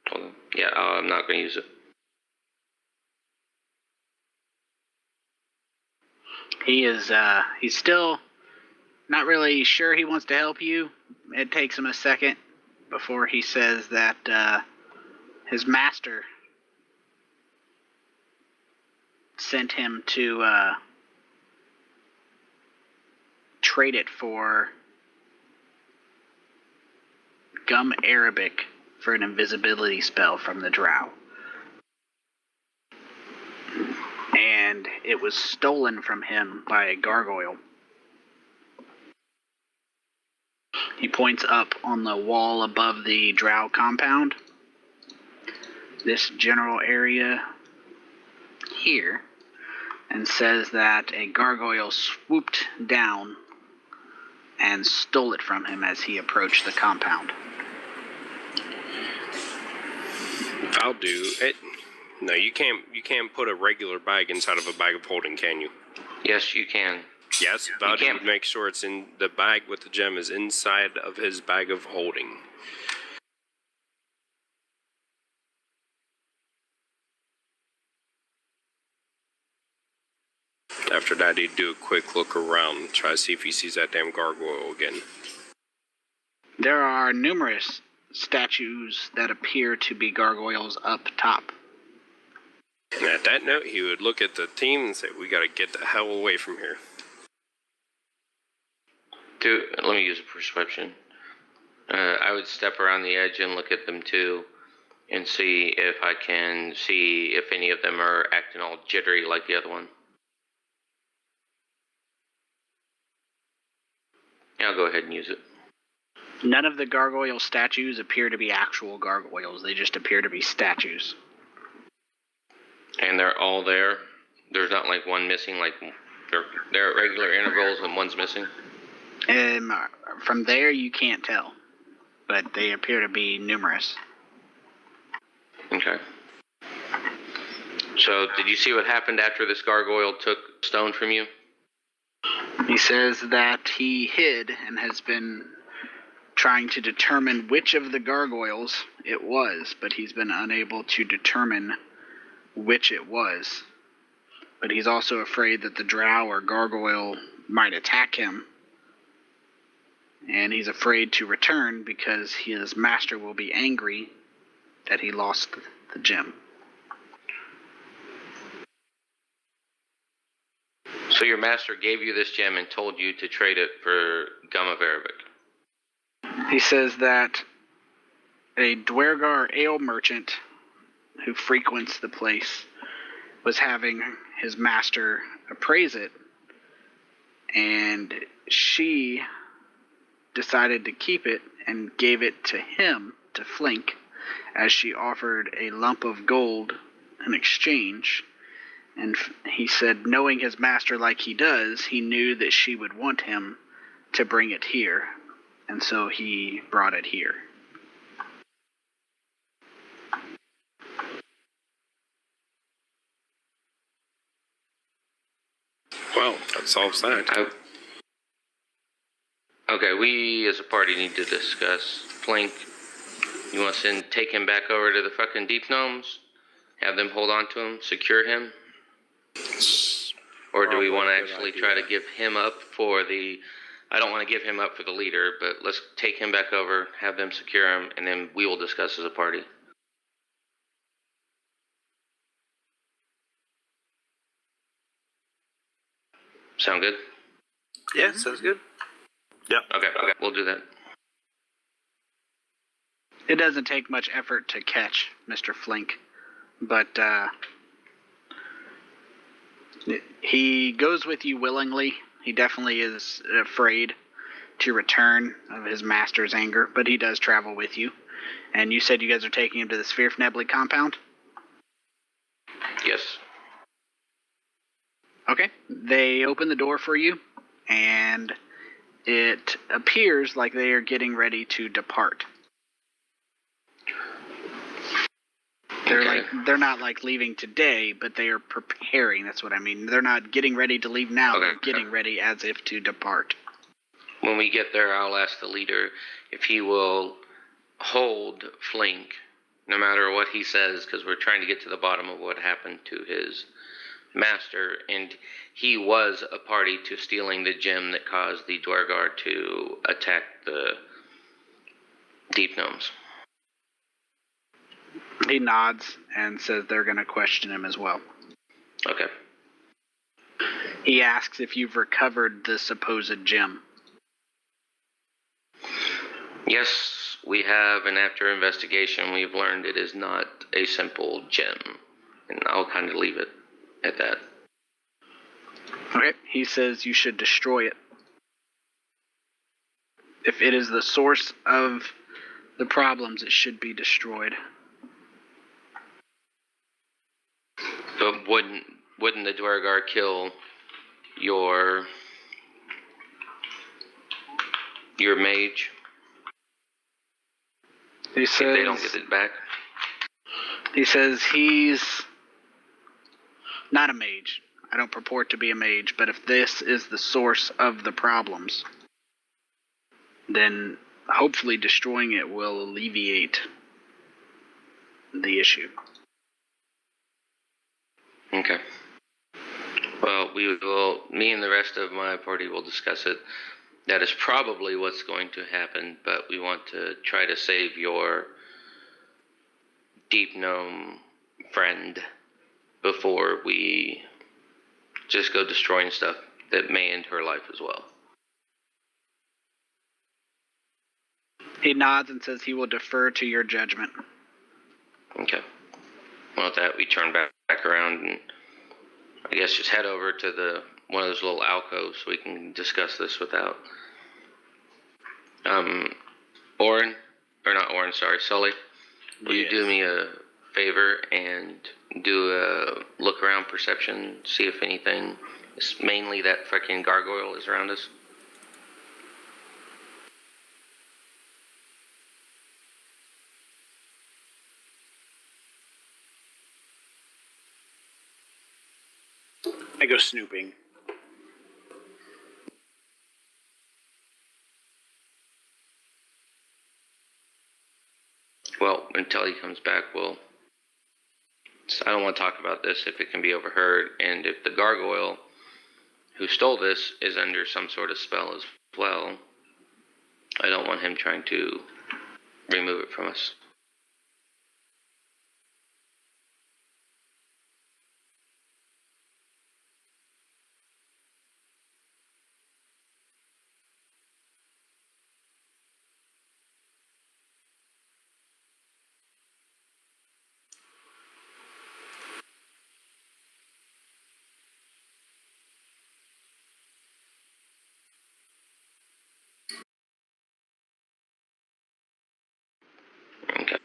Hold on. Yeah, I'm not going to use it. He's still not really sure he wants to help you. It takes him a second before he says that his master sent him to trade it for Gum Arabic for an invisibility spell from the drow. And it was stolen from him by a gargoyle. He points up on the wall above the drow compound. This general area here, and says that a gargoyle swooped down and stole it from him as he approached the compound. I'll do it. No, you can't put a regular bag inside of a bag of holding, can you? Yes, you can. Yes, Valdi can't. would make sure it's in the bag with the gem is inside of his bag of holding. After that, he'd do a quick look around, try to see if he sees that damn gargoyle again. There are numerous statues that appear to be gargoyles up top. And at that note, he would look at the team and say, "We gotta get the hell away from here." Let me use a perception. I would step around the edge and look at them too, and see if I can see if any of them are acting all jittery like the other one. Yeah, I'll go ahead and use it. None of the gargoyle statues appear to be actual gargoyles. They just appear to be statues. And they're all there. There's not like one missing, like they're at regular intervals and one's missing. From there, you can't tell, but they appear to be numerous. Okay. So, did you see what happened after this gargoyle took stone from you? He says that he hid and has been trying to determine which of the gargoyles it was, but he's been unable to determine which it was. But he's also afraid that the drow or gargoyle might attack him. And he's afraid to return because his master will be angry that he lost the gem. So your master gave you this gem and told you to trade it for Gum of Arabic. He says that a Dwergar ale merchant who frequents the place was having his master appraise it, and she decided to keep it and gave it to him, to Flink, as she offered a lump of gold in exchange. And he said, knowing his master like he does, he knew that she would want him to bring it here, and so he brought it here. Well, that solves that. Okay, we as a party need to discuss Flink. You want to take him back over to the fucking Deep Gnomes? Have them hold on to him, secure him? Or do we want to actually try to give him up for the... I don't want to give him up for the leader, but let's take him back over, have them secure him, and then we will discuss as a party. Sound good? Yeah, sounds good. Okay, we'll do that. It doesn't take much effort to catch Mr. Flink, but he goes with you willingly. He definitely is afraid to return of his master's anger, but he does travel with you. And you said you guys are taking him to the Svirfnebli compound? Yes. Okay. They open the door for you, and it appears like they are getting ready to depart. They're not like leaving today, but they are preparing. That's what I mean. They're not getting ready to leave now. Okay. They're getting ready as if to depart. When we get there, I'll ask the leader if he will hold Flink, no matter what he says, because we're trying to get to the bottom of what happened to his master, and he was a party to stealing the gem that caused the Dwergar to attack the Deep Gnomes. He nods and says they're going to question him as well. Okay. He asks if you've recovered the supposed gem. Yes, we have, and after investigation, we've learned it is not a simple gem. And I'll kind of leave it at that. Okay. He says you should destroy it. If it is the source of the problems, it should be destroyed. But wouldn't the Dwergar kill your mage He if says they don't get it back? He says he's not a mage. I don't purport to be a mage, but if this is the source of the problems, then hopefully destroying it will alleviate the issue. Okay. Well, me and the rest of my party will discuss it. That is probably what's going to happen, but we want to try to save your deep gnome friend before we just go destroying stuff that may end her life as well. He nods and says he will defer to your judgment. Okay. Well, with that, we turn back around and I guess just head over to one of those little alcoves so we can discuss this without Sully, will you do me a favor and do a look around perception, see if anything, mainly that freaking gargoyle is around us? I go snooping. Well, until he comes back, I don't want to talk about this if it can be overheard, and if the gargoyle who stole this is under some sort of spell as well, I don't want him trying to remove it from us. Okay.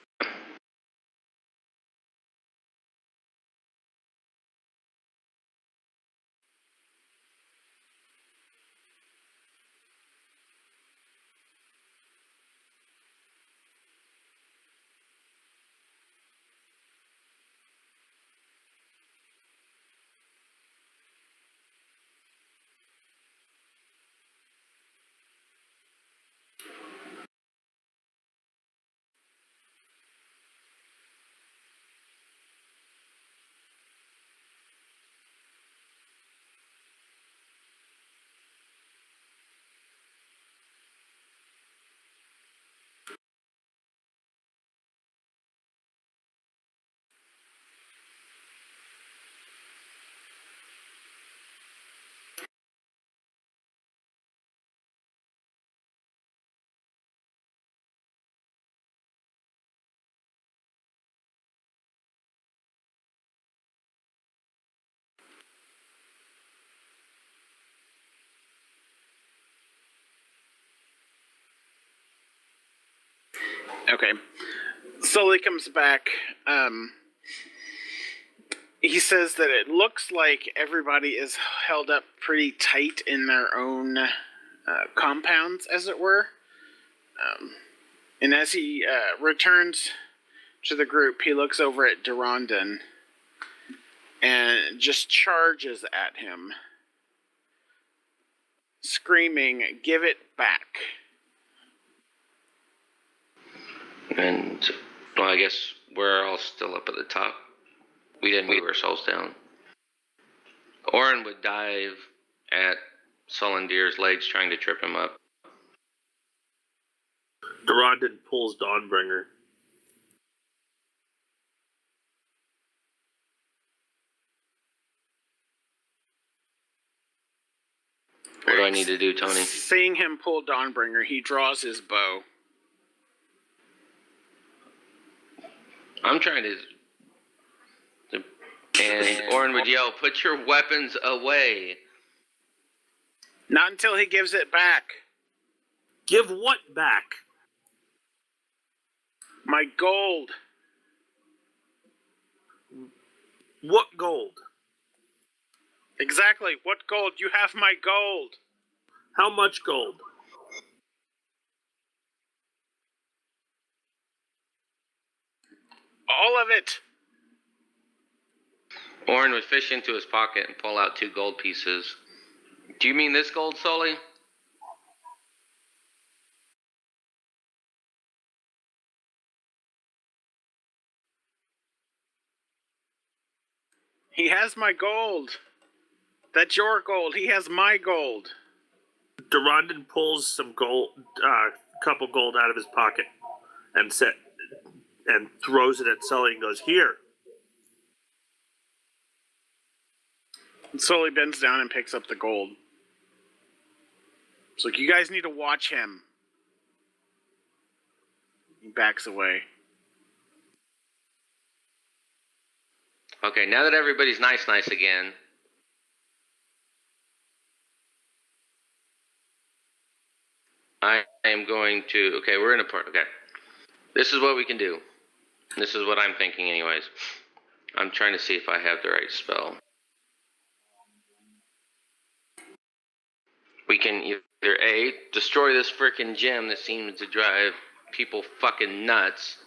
Okay. Sully comes back. He says that it looks like everybody is held up pretty tight in their own compounds, as it were. And as he returns to the group, he looks over at Durandon and just charges at him, screaming, "Give it back." And, well, I guess we're all still up at the top. We didn't move ourselves down. Orin would dive at Sulindir's legs, trying to trip him up. Durandon pulls Dawnbringer. What do I need to do, Tony? Seeing him pull Dawnbringer, he draws his bow. I'm trying to. And Orin would yell, "Put your weapons away." Not until he gives it back. Give what back? My gold. What gold? Exactly. What gold? You have my gold. How much gold? All of it. Orin would fish into his pocket and pull out 2 gold pieces. Do you mean this gold, Sully? He has my gold. That's your gold. He has my gold. Durandon pulls some gold, couple gold out of his pocket, and throws it at Sully and goes, "Here." And Sully bends down and picks up the gold. It's like, you guys need to watch him. He backs away. Okay, now that everybody's nice again, I am going to. Okay, we're in a part. Okay, this is what we can do. This is what I'm thinking, anyways. I'm trying to see if I have the right spell. We can either A, destroy this frickin' gem that seems to drive people fucking nuts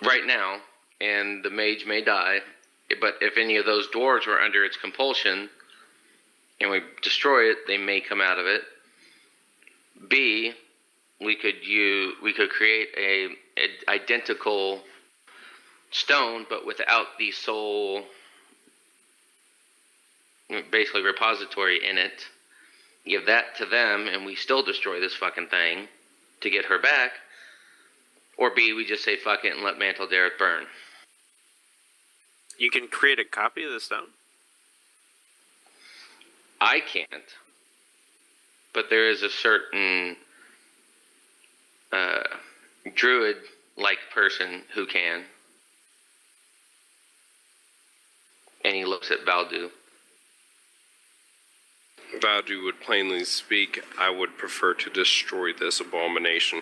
right now, and the mage may die, but if any of those dwarves were under its compulsion, and we destroy it, they may come out of it. B, we could create a identical stone, but without the soul, basically repository in it. Give that to them, and we still destroy this fucking thing to get her back. Or B, we just say fuck it and let Mantle Dareth burn. You can create a copy of the stone? I can't. But there is a certain druid-like person who can. And he looks at Valdu. Valdu would plainly speak, I would prefer to destroy this abomination.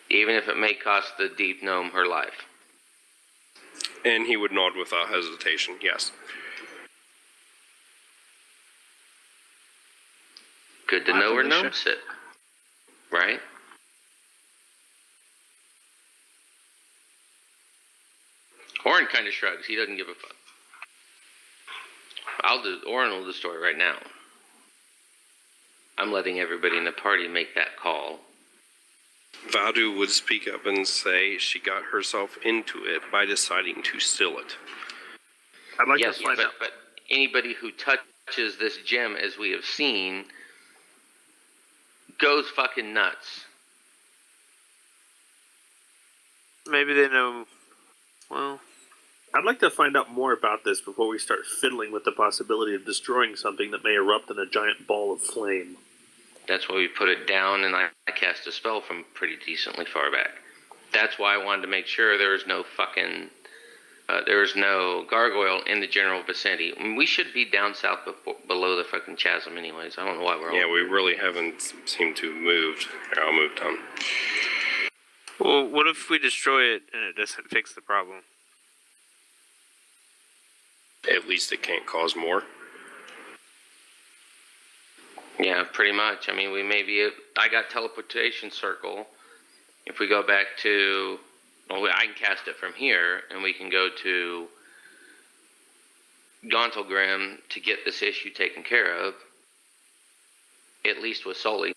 Even if it may cost the deep gnome her life. And he would nod without hesitation, yes. Good to know where gnomes sit. Right? Orin kind of shrugs. He doesn't give a fuck. Orin will destroy right now. I'm letting everybody in the party make that call. Valdu would speak up and say she got herself into it by deciding to steal it. I'd like Yes, to find out. but anybody who touches this gem, as we have seen, goes fucking nuts. Maybe they know. Well, I'd like to find out more about this before we start fiddling with the possibility of destroying something that may erupt in a giant ball of flame. That's why we put it down, and I cast a spell from pretty decently far back. That's why I wanted to make sure there was no fucking... there was no gargoyle in the general vicinity. I mean, we should be down south below the fucking chasm anyways. I don't know why we're all... Yeah, we really haven't seemed to have moved. Here, I'll move down. well, what if we destroy it and it doesn't fix the problem? At least it can't cause more. Yeah, pretty much. I mean, we may be... I got teleportation circle. If we go back to... Well, I can cast it from here, and we can go to Gauntlgrim to get this issue taken care of. At least with Sully.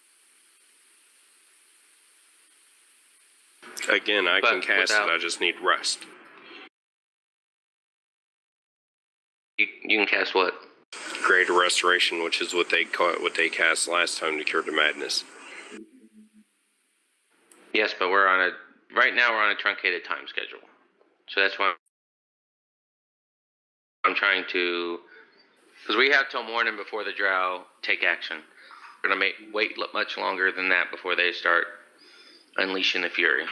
Again, I can But cast without- it, I just need rest. You can cast what? Greater Restoration, which is what they cast last time to cure the madness. Yes, but right now we're on a truncated time schedule. So that's why I'm trying to, because we have till morning before the drow take action. We're going to wait much longer than that before they start unleashing the fury.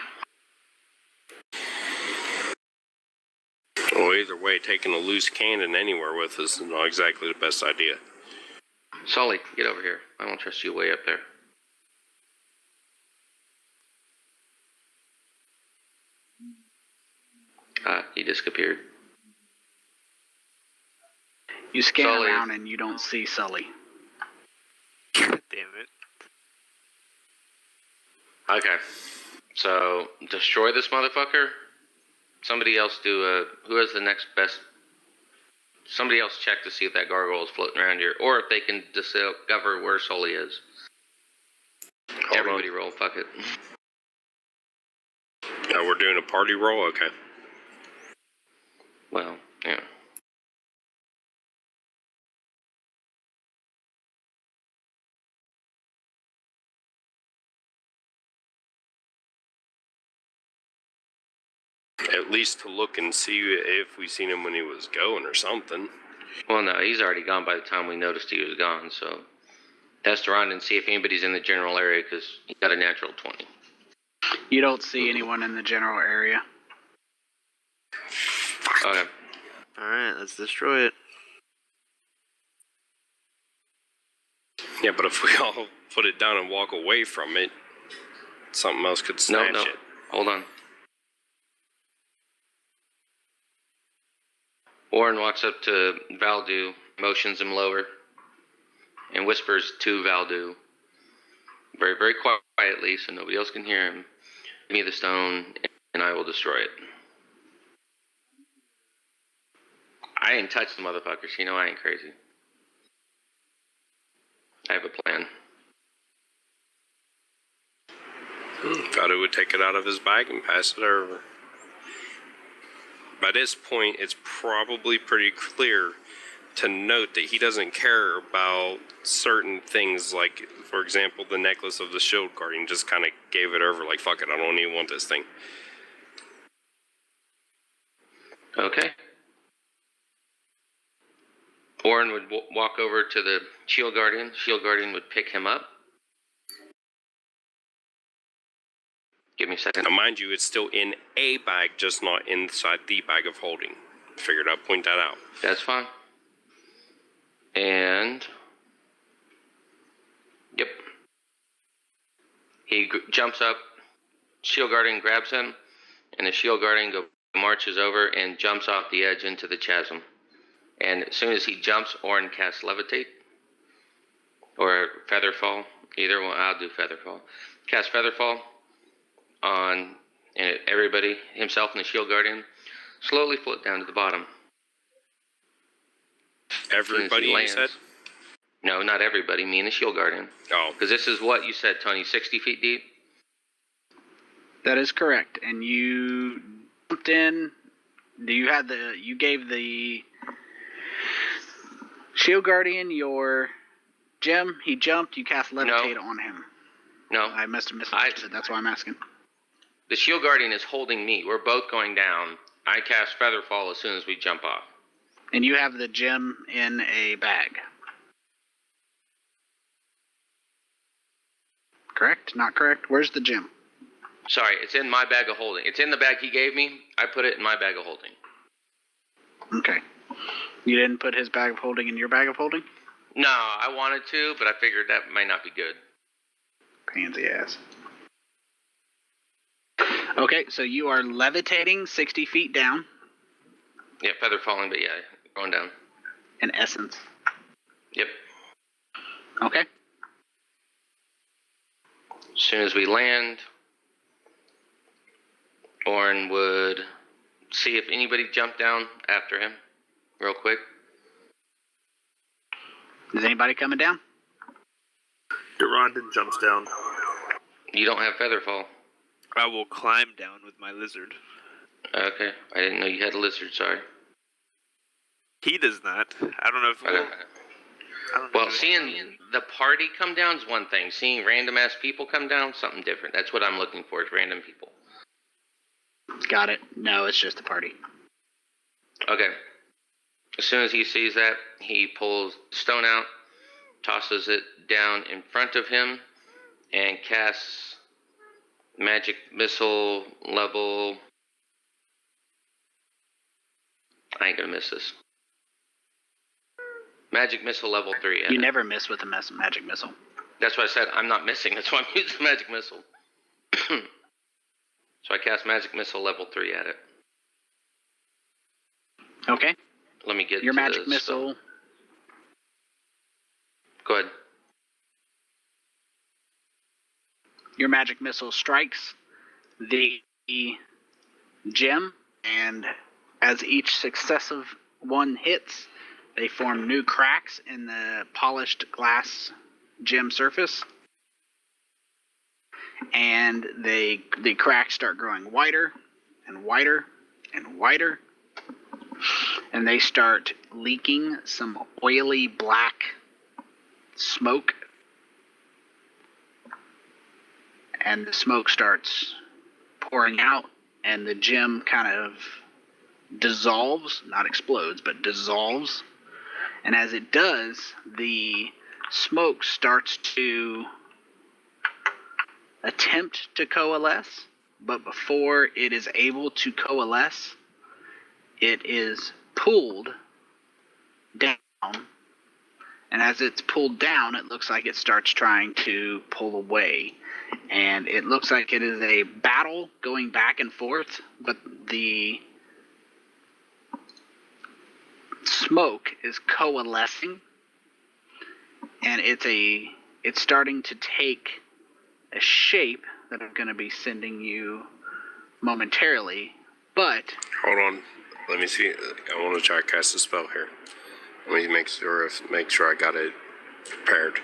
Well, either way, taking a loose cannon anywhere with us is not exactly the best idea. Sully, get over here. I don't trust you way up there. He disappeared. You scan Sully. around and you don't see Sully. Damn it. Okay. So, destroy this motherfucker. Somebody else who has the next best... Somebody else check to see if that gargoyle is floating around here, or if they can discover where Sully is. Everybody roll, fuck it. We're doing a party roll? Okay. Well, yeah. At least to look and see if we seen him when he was going or something. Well, no, he's already gone by the time we noticed he was gone, so... Test around and see if anybody's in the general area, because he got a natural 20. You don't see anyone in the general area. Okay. Alright, let's destroy it. Yeah, but if we all put it down and walk away from it, something else could snatch No. it. Hold on. Warren walks up to Valdu, motions him lower, and whispers to Valdu, very, very quietly, so nobody else can hear him, "Give me the stone, and I will destroy it." I ain't touched the motherfuckers. You know I ain't crazy. I have a plan. Thought it would take it out of his bag and pass it over. By this point, it's probably pretty clear to note that he doesn't care about certain things, like, for example, the necklace of the shield guardian. Just kind of gave it over, like, fuck it, I don't even want this thing. Okay. Warren would walk over to the shield guardian. Shield guardian would pick him up. Give me a second. Now, mind you, it's still in a bag, just not inside the bag of holding. Figured I'd point that out. That's fine. And... Yep. He jumps up. Shield guardian grabs him. And the shield guardian marches over and jumps off the edge into the chasm. And as soon as he jumps, Orin casts Levitate. Or Featherfall. Either one. I'll do Featherfall. Cast Featherfall on everybody, himself and the shield guardian. Slowly float down to the bottom. Everybody, you said? No, not everybody. Me and the shield guardian. Oh. Because this is what you said, Tony, 60 feet deep? That is correct. And you jumped in. You gave the shield guardian your gem. He jumped. You cast Levitate on him. No. I must have misunderstood. That's why I'm asking. The shield guardian is holding me. We're both going down. I cast Featherfall as soon as we jump off. And you have the gem in a bag. Correct? Not correct? Where's the gem? Sorry, it's in my bag of holding. It's in the bag he gave me. I put it in my bag of holding. Okay. You didn't put his bag of holding in your bag of holding? No, I wanted to, but I figured that might not be good. Pansy ass. Okay, so you are levitating 60 feet down. Yeah, feather falling, but yeah, going down. In essence. Yep. Okay. As soon as we land, Orin would see if anybody jumped down after him, real quick. Is anybody coming down? Durandon jumps down. You don't have Featherfall. I will climb down with my lizard. Okay, I didn't know you had a lizard, sorry. He does not. I don't know if Okay. I don't know Well, if- seeing the party come down is one thing. Seeing random-ass people come down, something different. That's what I'm looking for, is random people. Got it. No, it's just a party. Okay. As soon as he sees that, he pulls the stone out, tosses it down in front of him, and casts magic missile level. I ain't gonna miss this. Magic missile level 3. You never miss with a magic missile. That's what I said. I'm not missing. That's why I'm using magic missile. So I cast magic missile level 3 at it. Okay. Let me get Your to magic the missile. Go ahead. Your magic missile strikes the gem, and as each successive one hits, they form new cracks in the polished glass gem surface, and the cracks start growing wider and wider and wider, and they start leaking some oily black smoke, and the smoke starts pouring out, and the gem kind of dissolves, not explodes, but dissolves. And as it does, the smoke starts to attempt to coalesce, but before it is able to coalesce, it is pulled down. And as it's pulled down, it looks like it starts trying to pull away. And it looks like it is a battle going back and forth, but the smoke is coalescing, and it's starting to take a shape that I'm going to be sending you momentarily. But Hold on. Let me see. I want to try to cast a spell here. Let me make sure I got it prepared.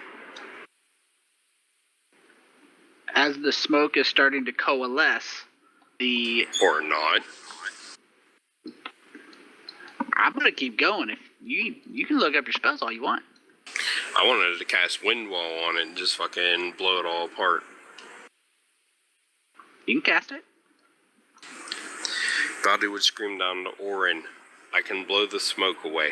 as the smoke is starting to coalesce, Or not. I'm going to keep going. If you can look up your spells all you want. I wanted to cast Wind Wall on it and just fucking blow it all apart. You can cast it. Valdu would scream down to Orin, I can blow the smoke away.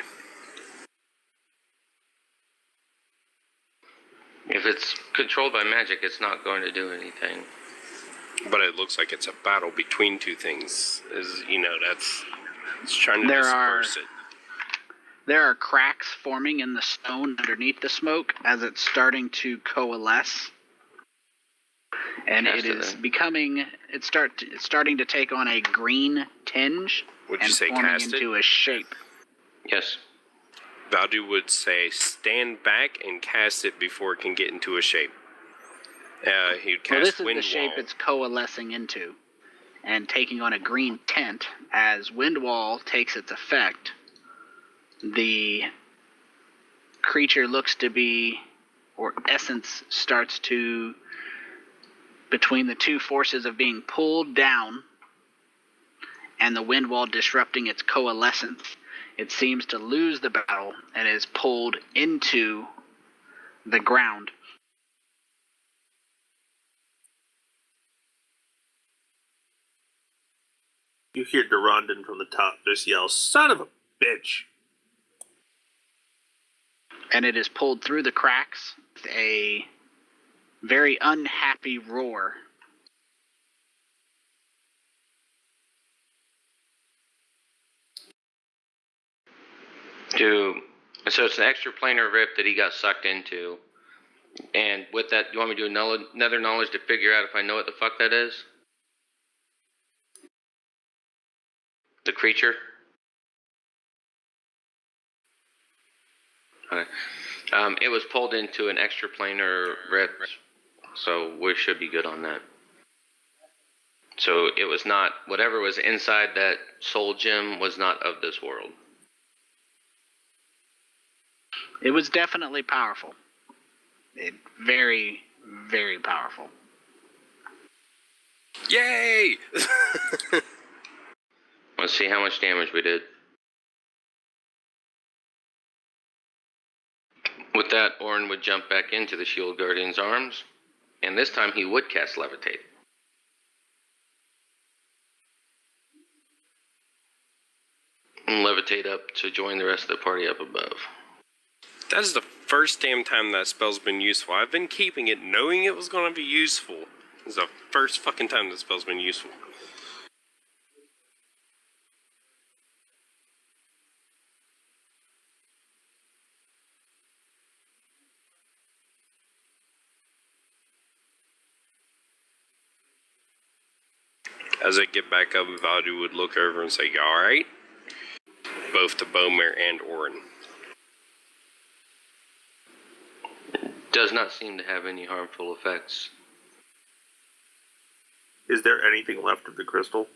If it's controlled by magic, it's not going to do anything. But it looks like it's a battle between two things. It's trying to There disperse it. There are cracks forming in the stone underneath the smoke as it's starting to coalesce. And it is becoming, it's starting to take on a green tinge Would you and say forming cast it? into a shape. Yes. Valdu would say, stand back and cast it before it can get into a shape. He'd cast Well, this is Wind the shape Wall. it's coalescing into and taking on a green tint. As Wind Wall takes its effect, the creature looks to be, or essence starts to, between the two forces of being pulled down and the wind wall disrupting its coalescence, it seems to lose the battle and is pulled into the ground. You hear Durandon from the top just yell, "Son of a bitch!" And it is pulled through the cracks with a very unhappy roar. So it's an extra planar rip that he got sucked into. And with that, you want me to do another knowledge to figure out if I know what the fuck that is? The creature? Okay. It was pulled into an extra planar rip, so we should be good on that. So it was not, whatever was inside that soul gem was not of this world. It was definitely powerful. Very, very powerful. Yay! Let's see how much damage we did. With that, Orin would jump back into the Shield Guardian's arms, and this time he would cast Levitate. And levitate up to join the rest of the party up above. That is the first damn time that spell's been useful. I've been keeping it knowing it was going to be useful, This is the first fucking time this spell's been useful. As I get back up, Vadu would look over and say, "You alright?" Both to Bomare and Orin. Does not seem to have any harmful effects. Is there anything left of the crystal?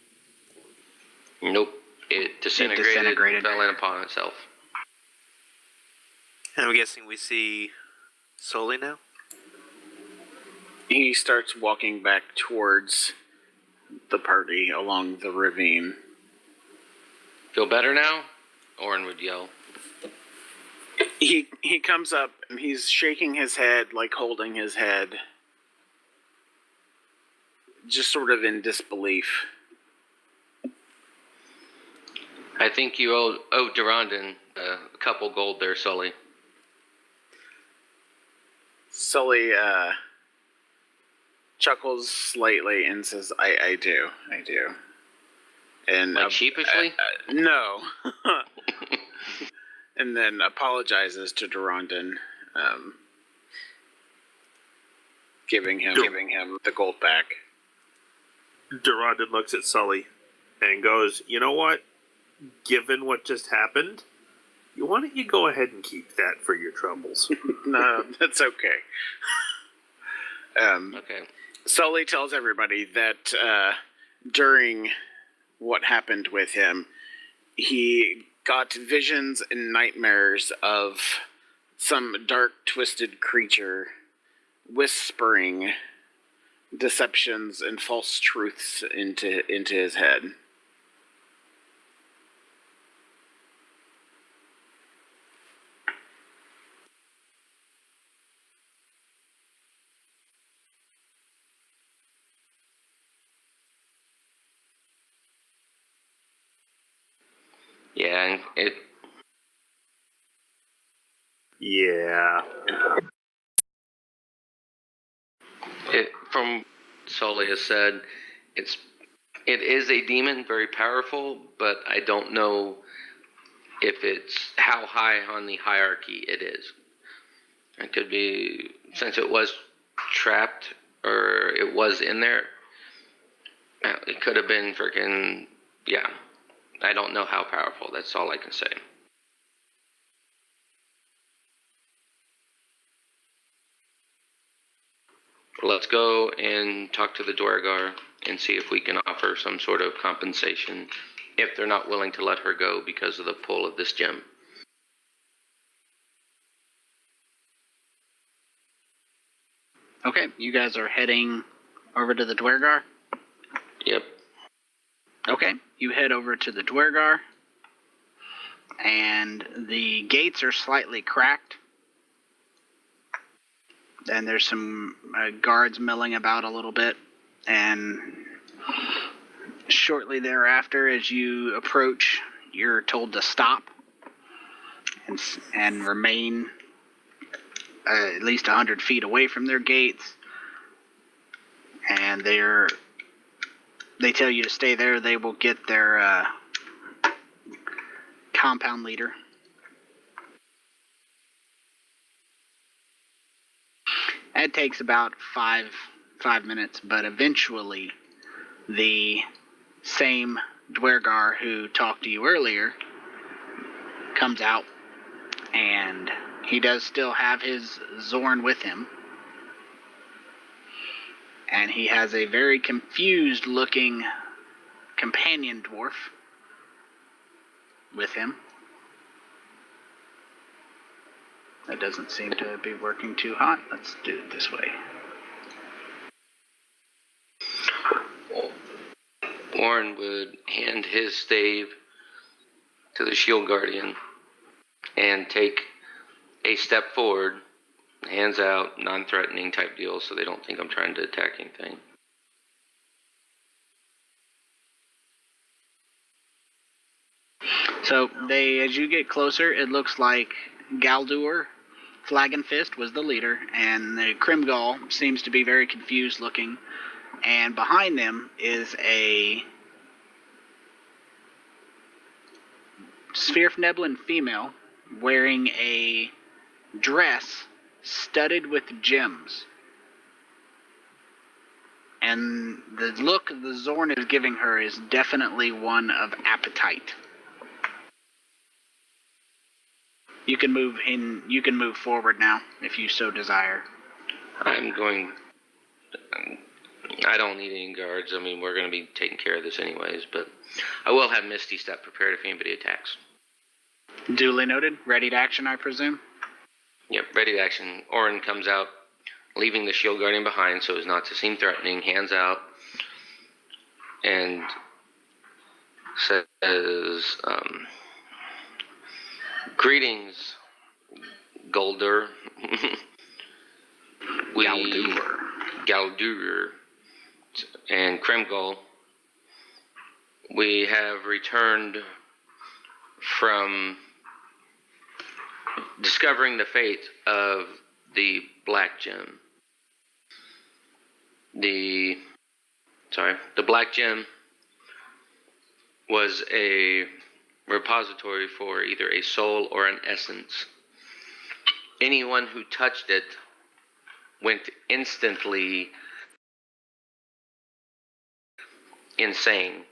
Nope. It disintegrated. Fell in upon itself. And I'm guessing we see Sully now? He starts walking back towards the party along the ravine. Feel better now? Orin would yell. He comes up and he's shaking his head, like holding his head, just sort of in disbelief. I think you owe Durandon a couple gold there, Sully. Sully chuckles slightly and says, I do. And Like sheepishly? no. And then apologizes to Durandon, giving him the gold back. Durandon looks at Sully and goes, "You know what? Given what just happened, why don't you go ahead and keep that for your troubles?" No, that's okay. Okay. Sully tells everybody that during what happened with him, he got visions and nightmares of some dark, twisted creature whispering deceptions and false truths into his head. Yeah, and Yeah. from Sully has said, it is a demon, very powerful, but I don't know if it's how high on the hierarchy it is. It could be, since it was trapped or it was in there, it could have been freaking, yeah. I don't know how powerful, that's all I can say. Let's go and talk to the Duergar and see if we can offer some sort of compensation if they're not willing to let her go because of the pull of this gem. Okay, you guys are heading over to the Duergar? Yep. Okay, you head over to the Duergar, and the gates are slightly cracked. And there's some guards milling about a little bit, and shortly thereafter, as you approach, you're told to stop and remain at least 100 feet away from their gates. And they tell you to stay there. They will get their compound leader. It takes about five minutes, but eventually the same Duergar who talked to you earlier comes out, and he does still have his Zorn with him. And he has a very confused looking companion dwarf with him. That doesn't seem to be working too hot. Let's do it this way. Orin would hand his stave to the Shield Guardian and take a step forward, hands out, non-threatening type deal, so they don't think I'm trying to attack anything. So as you get closer, it looks like Galdur, Flagonfist, was the leader, and the Krimgall seems to be very confused looking. and behind them is a Svirfneblin female wearing a dress studded with gems. And the look the Zorn is giving her is definitely one of appetite. You can move forward now if you so desire. I'm going. I don't need any guards. I mean, we're going to be taking care of this anyways, but I will have Misty Step prepared if anybody attacks. Duly noted. Ready to action, I presume? Yep, ready to action. Orin comes out, leaving the shield guardian behind so as not to seem threatening, hands out, and says, greetings, Goldur. Galdur and Kremgol. We have returned from discovering the fate of the Black Gem. The Black Gem was a repository for either a soul or an essence. Anyone who touched it went instantly insane.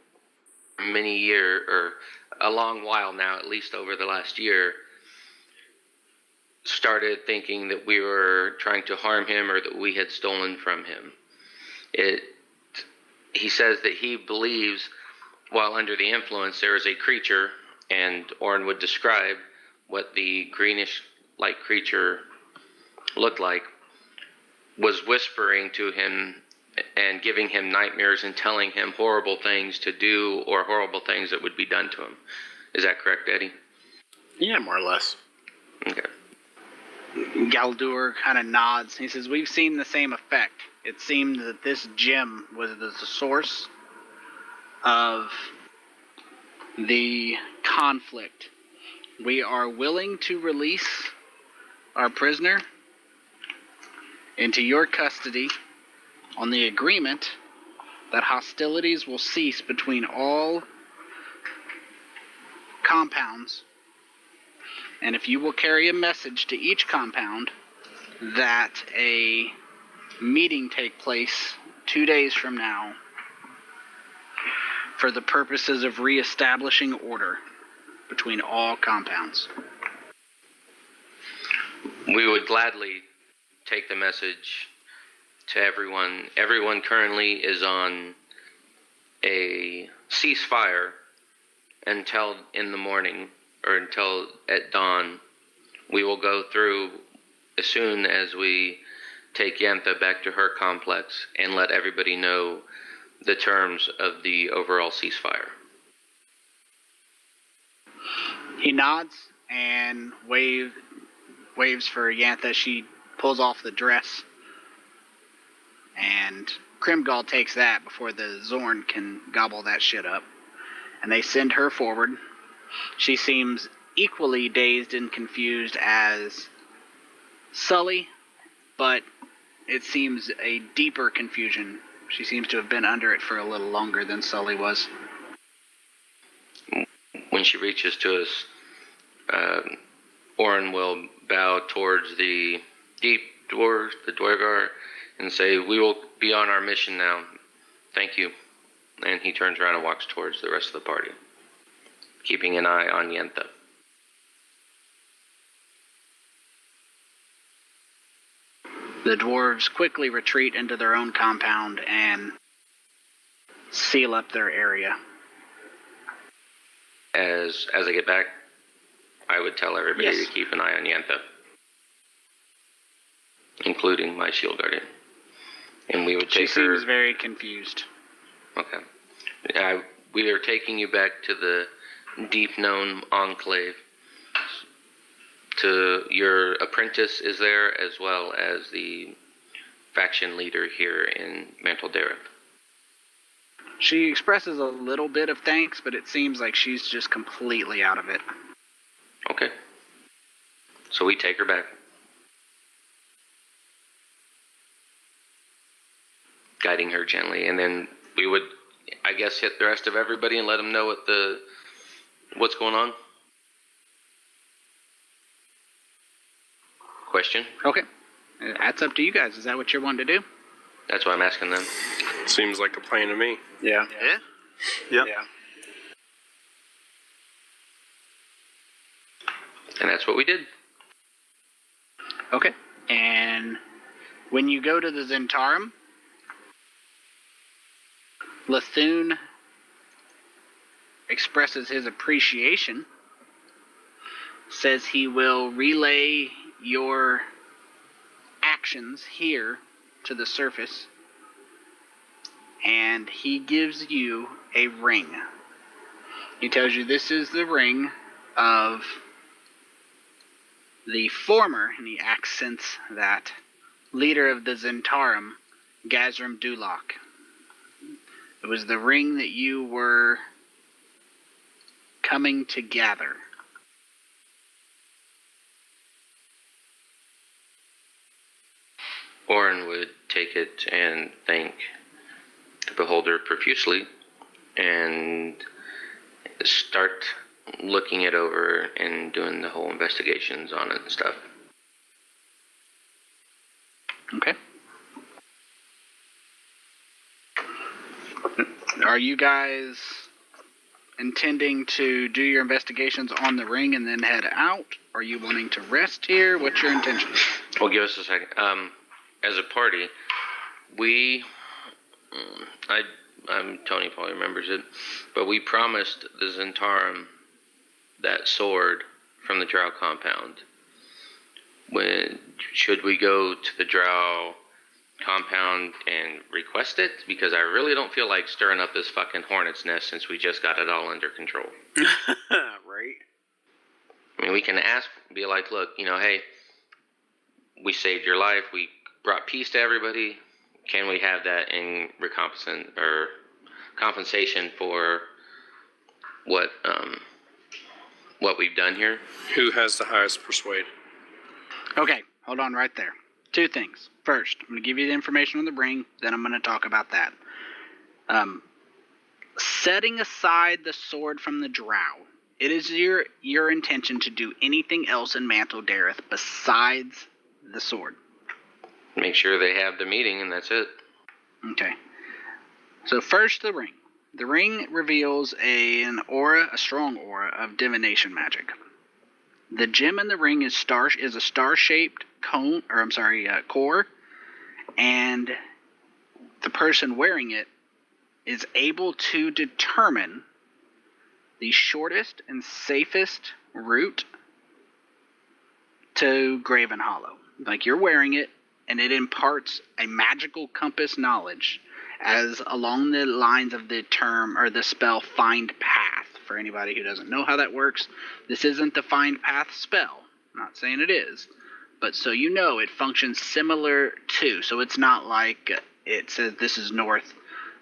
Many years, or a long while now, at least over the last year, started thinking that we were trying to harm him or that we had stolen from him. He says that he believes, while under the influence, there is a creature, and Orin would describe what the greenish-like creature looked like, was whispering to him and giving him nightmares and telling him horrible things to do or horrible things that would be done to him. Is that correct, Eddie? Yeah, more or less. Okay. Galdur kind of nods. He says, we've seen the same effect. It seemed that this gem was the source of the conflict. We are willing to release our prisoner into your custody on the agreement that hostilities will cease between all compounds, and if you will carry a message to each compound that a meeting take place 2 days from now for the purposes of reestablishing order between all compounds. We would gladly take the message to everyone. Everyone currently is on a ceasefire until in the morning, or until at dawn. We will go through as soon as we take Yantha back to her complex and let everybody know the terms of the overall ceasefire. He nods and waves for Yantha. She pulls off the dress, and Kremgol takes that before the Zorn can gobble that shit up. And they send her forward. She seems equally dazed and confused as Sully, but it seems a deeper confusion. She seems to have been under it for a little longer than Sully was. When she reaches to us, Orin will bow towards the deep dwarves, the Dwargar, and say, we will be on our mission now. Thank you. And he turns around and walks towards the rest of the party, keeping an eye on Yentha. The dwarves quickly retreat into their own compound and seal up their area. As I get back, I would tell everybody Yes. to keep an eye on Yentha, including my shield guardian. And we would She take her... seems very confused. Okay. We are taking you back to the Deep Known Enclave. To your apprentice is there, as well as the faction leader here in Mantle Dareth. She expresses a little bit of thanks, but it seems like she's just completely out of it. Okay. So we take her back. guiding her gently, and then we would, I guess, hit the rest of everybody and let them know what's going on. Question? Okay. That's up to you guys. Is that what you're wanting to do? That's why I'm asking them. Seems like a plan to me. Yeah. Yeah. Yep. Yeah. And that's what we did. Okay. And when you go to the Zentarum, Lethune expresses his appreciation, says he will relay your actions here to the surface, and he gives you a ring. He tells you this is the ring of the former, and he accents that, leader of the Zentarum, Gazrim Dulok. It was the ring that you were coming to gather. Orin would take it and thank the beholder profusely and start looking it over and doing the whole investigations on it and stuff. Okay. Are you guys intending to do your investigations on the ring and then head out? Are you wanting to rest here? What's your intention? Well, give us a second. As a party, Tony probably remembers it, but we promised the Zentarum that sword from the Drow compound. Should we go to the Drow compound and request it? Because I really don't feel like stirring up this fucking hornet's nest since we just got it all under control. Right. I mean, we can ask, be like, look, hey, we saved your life, we brought peace to everybody. Can we have that in compensation for what we've done here? Who has the highest persuade? Okay, hold on right there. Two things. First, I'm going to give you the information on the ring, then I'm going to talk about that. Setting aside the sword from the Drow, it is your intention to do anything else in Mantle Dareth besides the sword. Make sure they have the meeting, and that's it. Okay. So first, the ring. The ring reveals an aura, a strong aura of divination magic. The gem in the ring is a star-shaped core, and the person wearing it is able to determine the shortest and safest route to Graven Hollow. Like, you're wearing it, and it imparts a magical compass knowledge as along the lines of the term or the spell Find Path. For anybody who doesn't know how that works, this isn't the Find Path spell. I'm not saying it is, but so you know, it functions similar to. So it's not like it says this is north,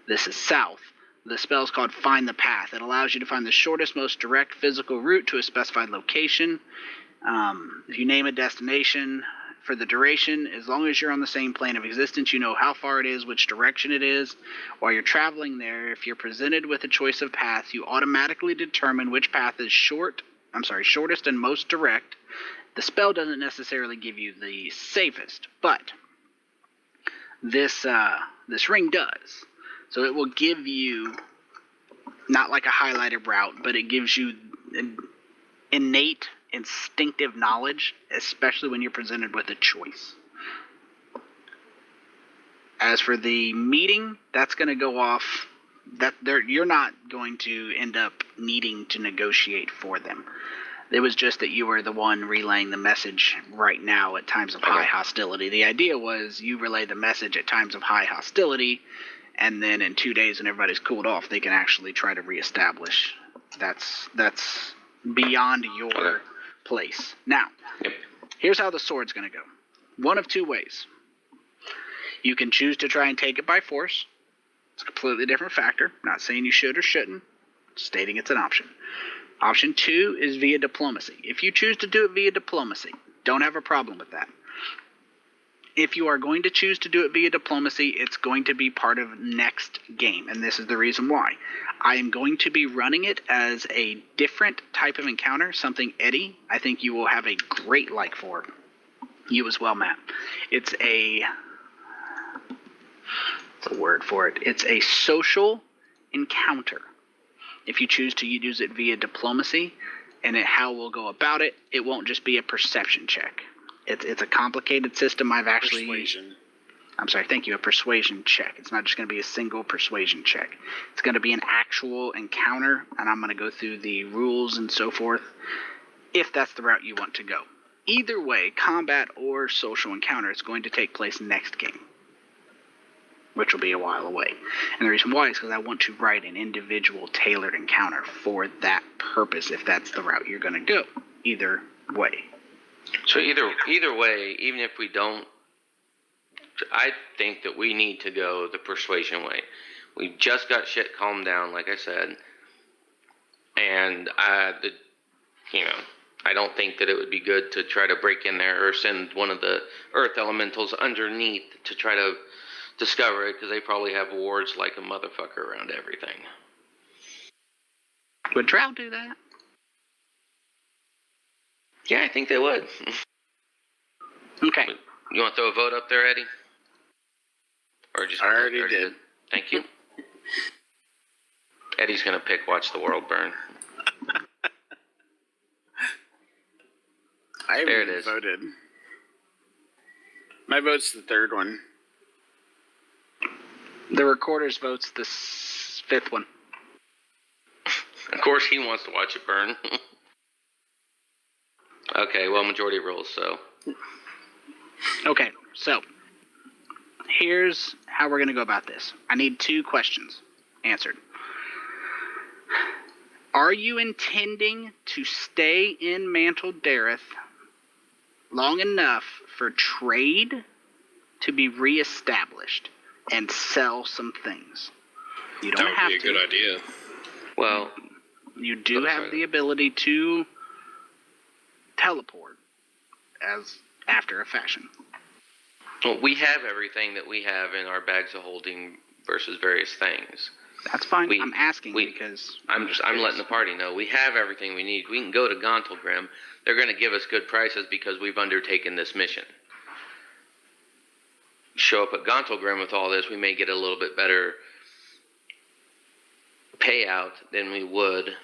this is south. The spell is called Find the Path. It allows you to find the shortest, most direct physical route to a specified location. If you name a destination for the duration, as long as you're on the same plane of existence, you know how far it is, which direction it is. While you're traveling there, if you're presented with a choice of paths, you automatically determine which path is shortest and most direct. The spell doesn't necessarily give you the safest, but this ring does. So it will give you not like a highlighted route, but it gives you innate instinctive knowledge, especially when you're presented with a choice. As for the meeting, that's going to go off. You're not going to end up needing to negotiate for them. It was just that you were the one relaying the message right now at times of high hostility. The idea was you relay the message at times of high hostility, and then in 2 days when everybody's cooled off, they can actually try to reestablish. That's beyond your place. Now, here's how the sword's going to go. One of two ways. You can choose to try and take it by force. It's a completely different factor. I'm not saying you should or shouldn't. Stating it's an option. Option 2 is via diplomacy. If you choose to do it via diplomacy, don't have a problem with that. if you are going to choose to do it via diplomacy, it's going to be part of next game, and this is the reason why. I am going to be running it as a different type of encounter, something Eddie, I think you will have a great like for. You as well, Matt. It's a word for it. It's a social encounter. If you choose to use it via diplomacy, and how we'll go about it, it won't just be a perception check. It's a complicated system. I've actually... Persuasion. I'm sorry, thank you, a persuasion check. It's not just going to be a single persuasion check. It's going to be an actual encounter, and I'm going to go through the rules and so forth, if that's the route you want to go. Either way, combat or social encounter, it's going to take place next game, which will be a while away. And the reason why is because I want to write an individual tailored encounter for that purpose, if that's the route you're going to go. Either way. So either way, even if we don't, I think that we need to go the persuasion way. We just got shit calmed down, like I said, and I don't think that it would be good to try to break in there or send one of the earth elementals underneath to try to discover it, because they probably have wards like a motherfucker around everything. Would Drow do that? Yeah, I think they would. Okay. You want to throw a vote up there, Eddie? Or just I already did. Thank you. Eddie's gonna pick Watch the World Burn. I There already it is. voted. My vote's the third one. The recorder's vote's the fifth one. Of course, he wants to watch it burn. Okay, well, majority rules, so. Okay, so here's how we're going to go about this. I need 2 questions answered. Are you intending to stay in Mantle Dareth long enough for trade to be reestablished and sell some things? You don't That have would be to. a good idea. Well, You do Let's have try the that. ability to teleport as after a fashion. well, we have everything that we have in our bags of holding versus various things. That's fine. We- I'm asking we- because I'm letting the party know we have everything we need. We can go to Gauntlgrim. They're going to give us good prices because we've undertaken this mission. Show up at Gauntlgrim with all this, we may get a little bit better payout than we would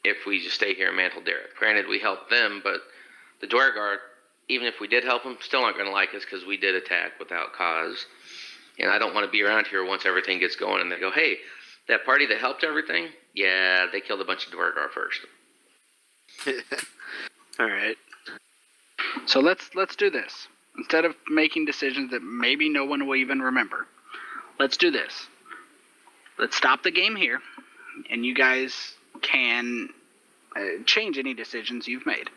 if we just stay here in Mantle Dareth. Granted, we helped them, but the Dwargar, even if we did help them, still aren't going to like us because we did attack without cause. And I don't want to be around here once everything gets going and they go, hey, that party that helped everything, yeah, they killed a bunch of Dwargar first. All right. So let's do this. Instead of making decisions that maybe no one will even remember, let's do this. Let's stop the game here, and you guys can change any decisions you've made.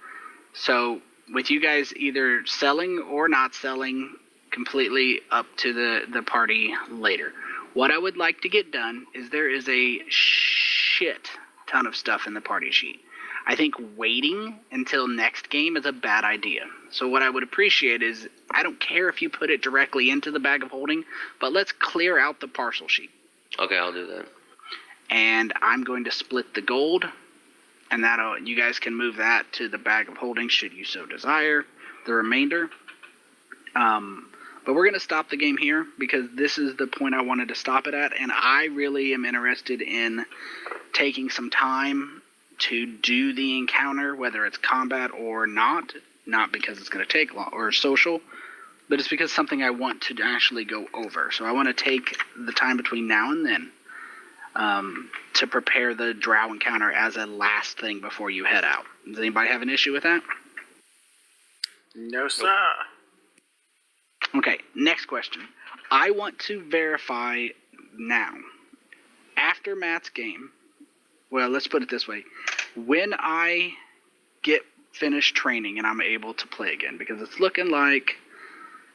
So with you guys either selling or not selling, completely up to the party later. What I would like to get done is there is a shit ton of stuff in the party sheet. I think waiting until next game is a bad idea. So what I would appreciate is, I don't care if you put it directly into the bag of holding, but let's clear out the parcel sheet. Okay, I'll do that. And I'm going to split the gold, and you guys can move that to the bag of holding should you so desire, the remainder. But we're going to stop the game here because this is the point I wanted to stop it at, and I really am interested in taking some time to do the encounter, whether it's combat or not because it's going to take long, or social, but it's because it's something I want to actually go over. So I want to take the time between now and then to prepare the Drow encounter as a last thing before you head out. Does anybody have an issue with that? No, sir. Okay, next question. I want to verify now. After Matt's game, well, let's put it this way. When I get finished training and I'm able to play again, because it's looking like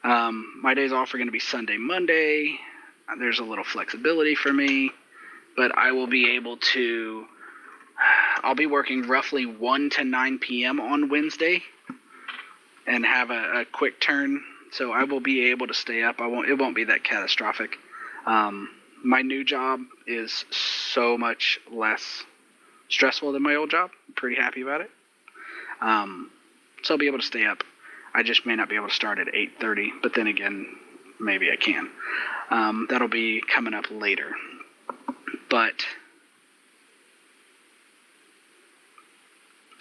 my days off are going to be Sunday, Monday. There's a little flexibility for me, but I will be able to, I'll be working roughly 1 to 9 p.m. on Wednesday and have a quick turn so I will be able to stay up. It won't be that catastrophic. My new job is so much less stressful than my old job. I'm pretty happy about it. So I'll be able to stay up. I just may not be able to start at 8:30, but then again, maybe I can. That'll be coming up later. But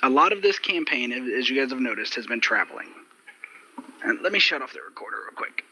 a lot of this campaign, as you guys have noticed, has been traveling. And let me shut off the recorder real quick.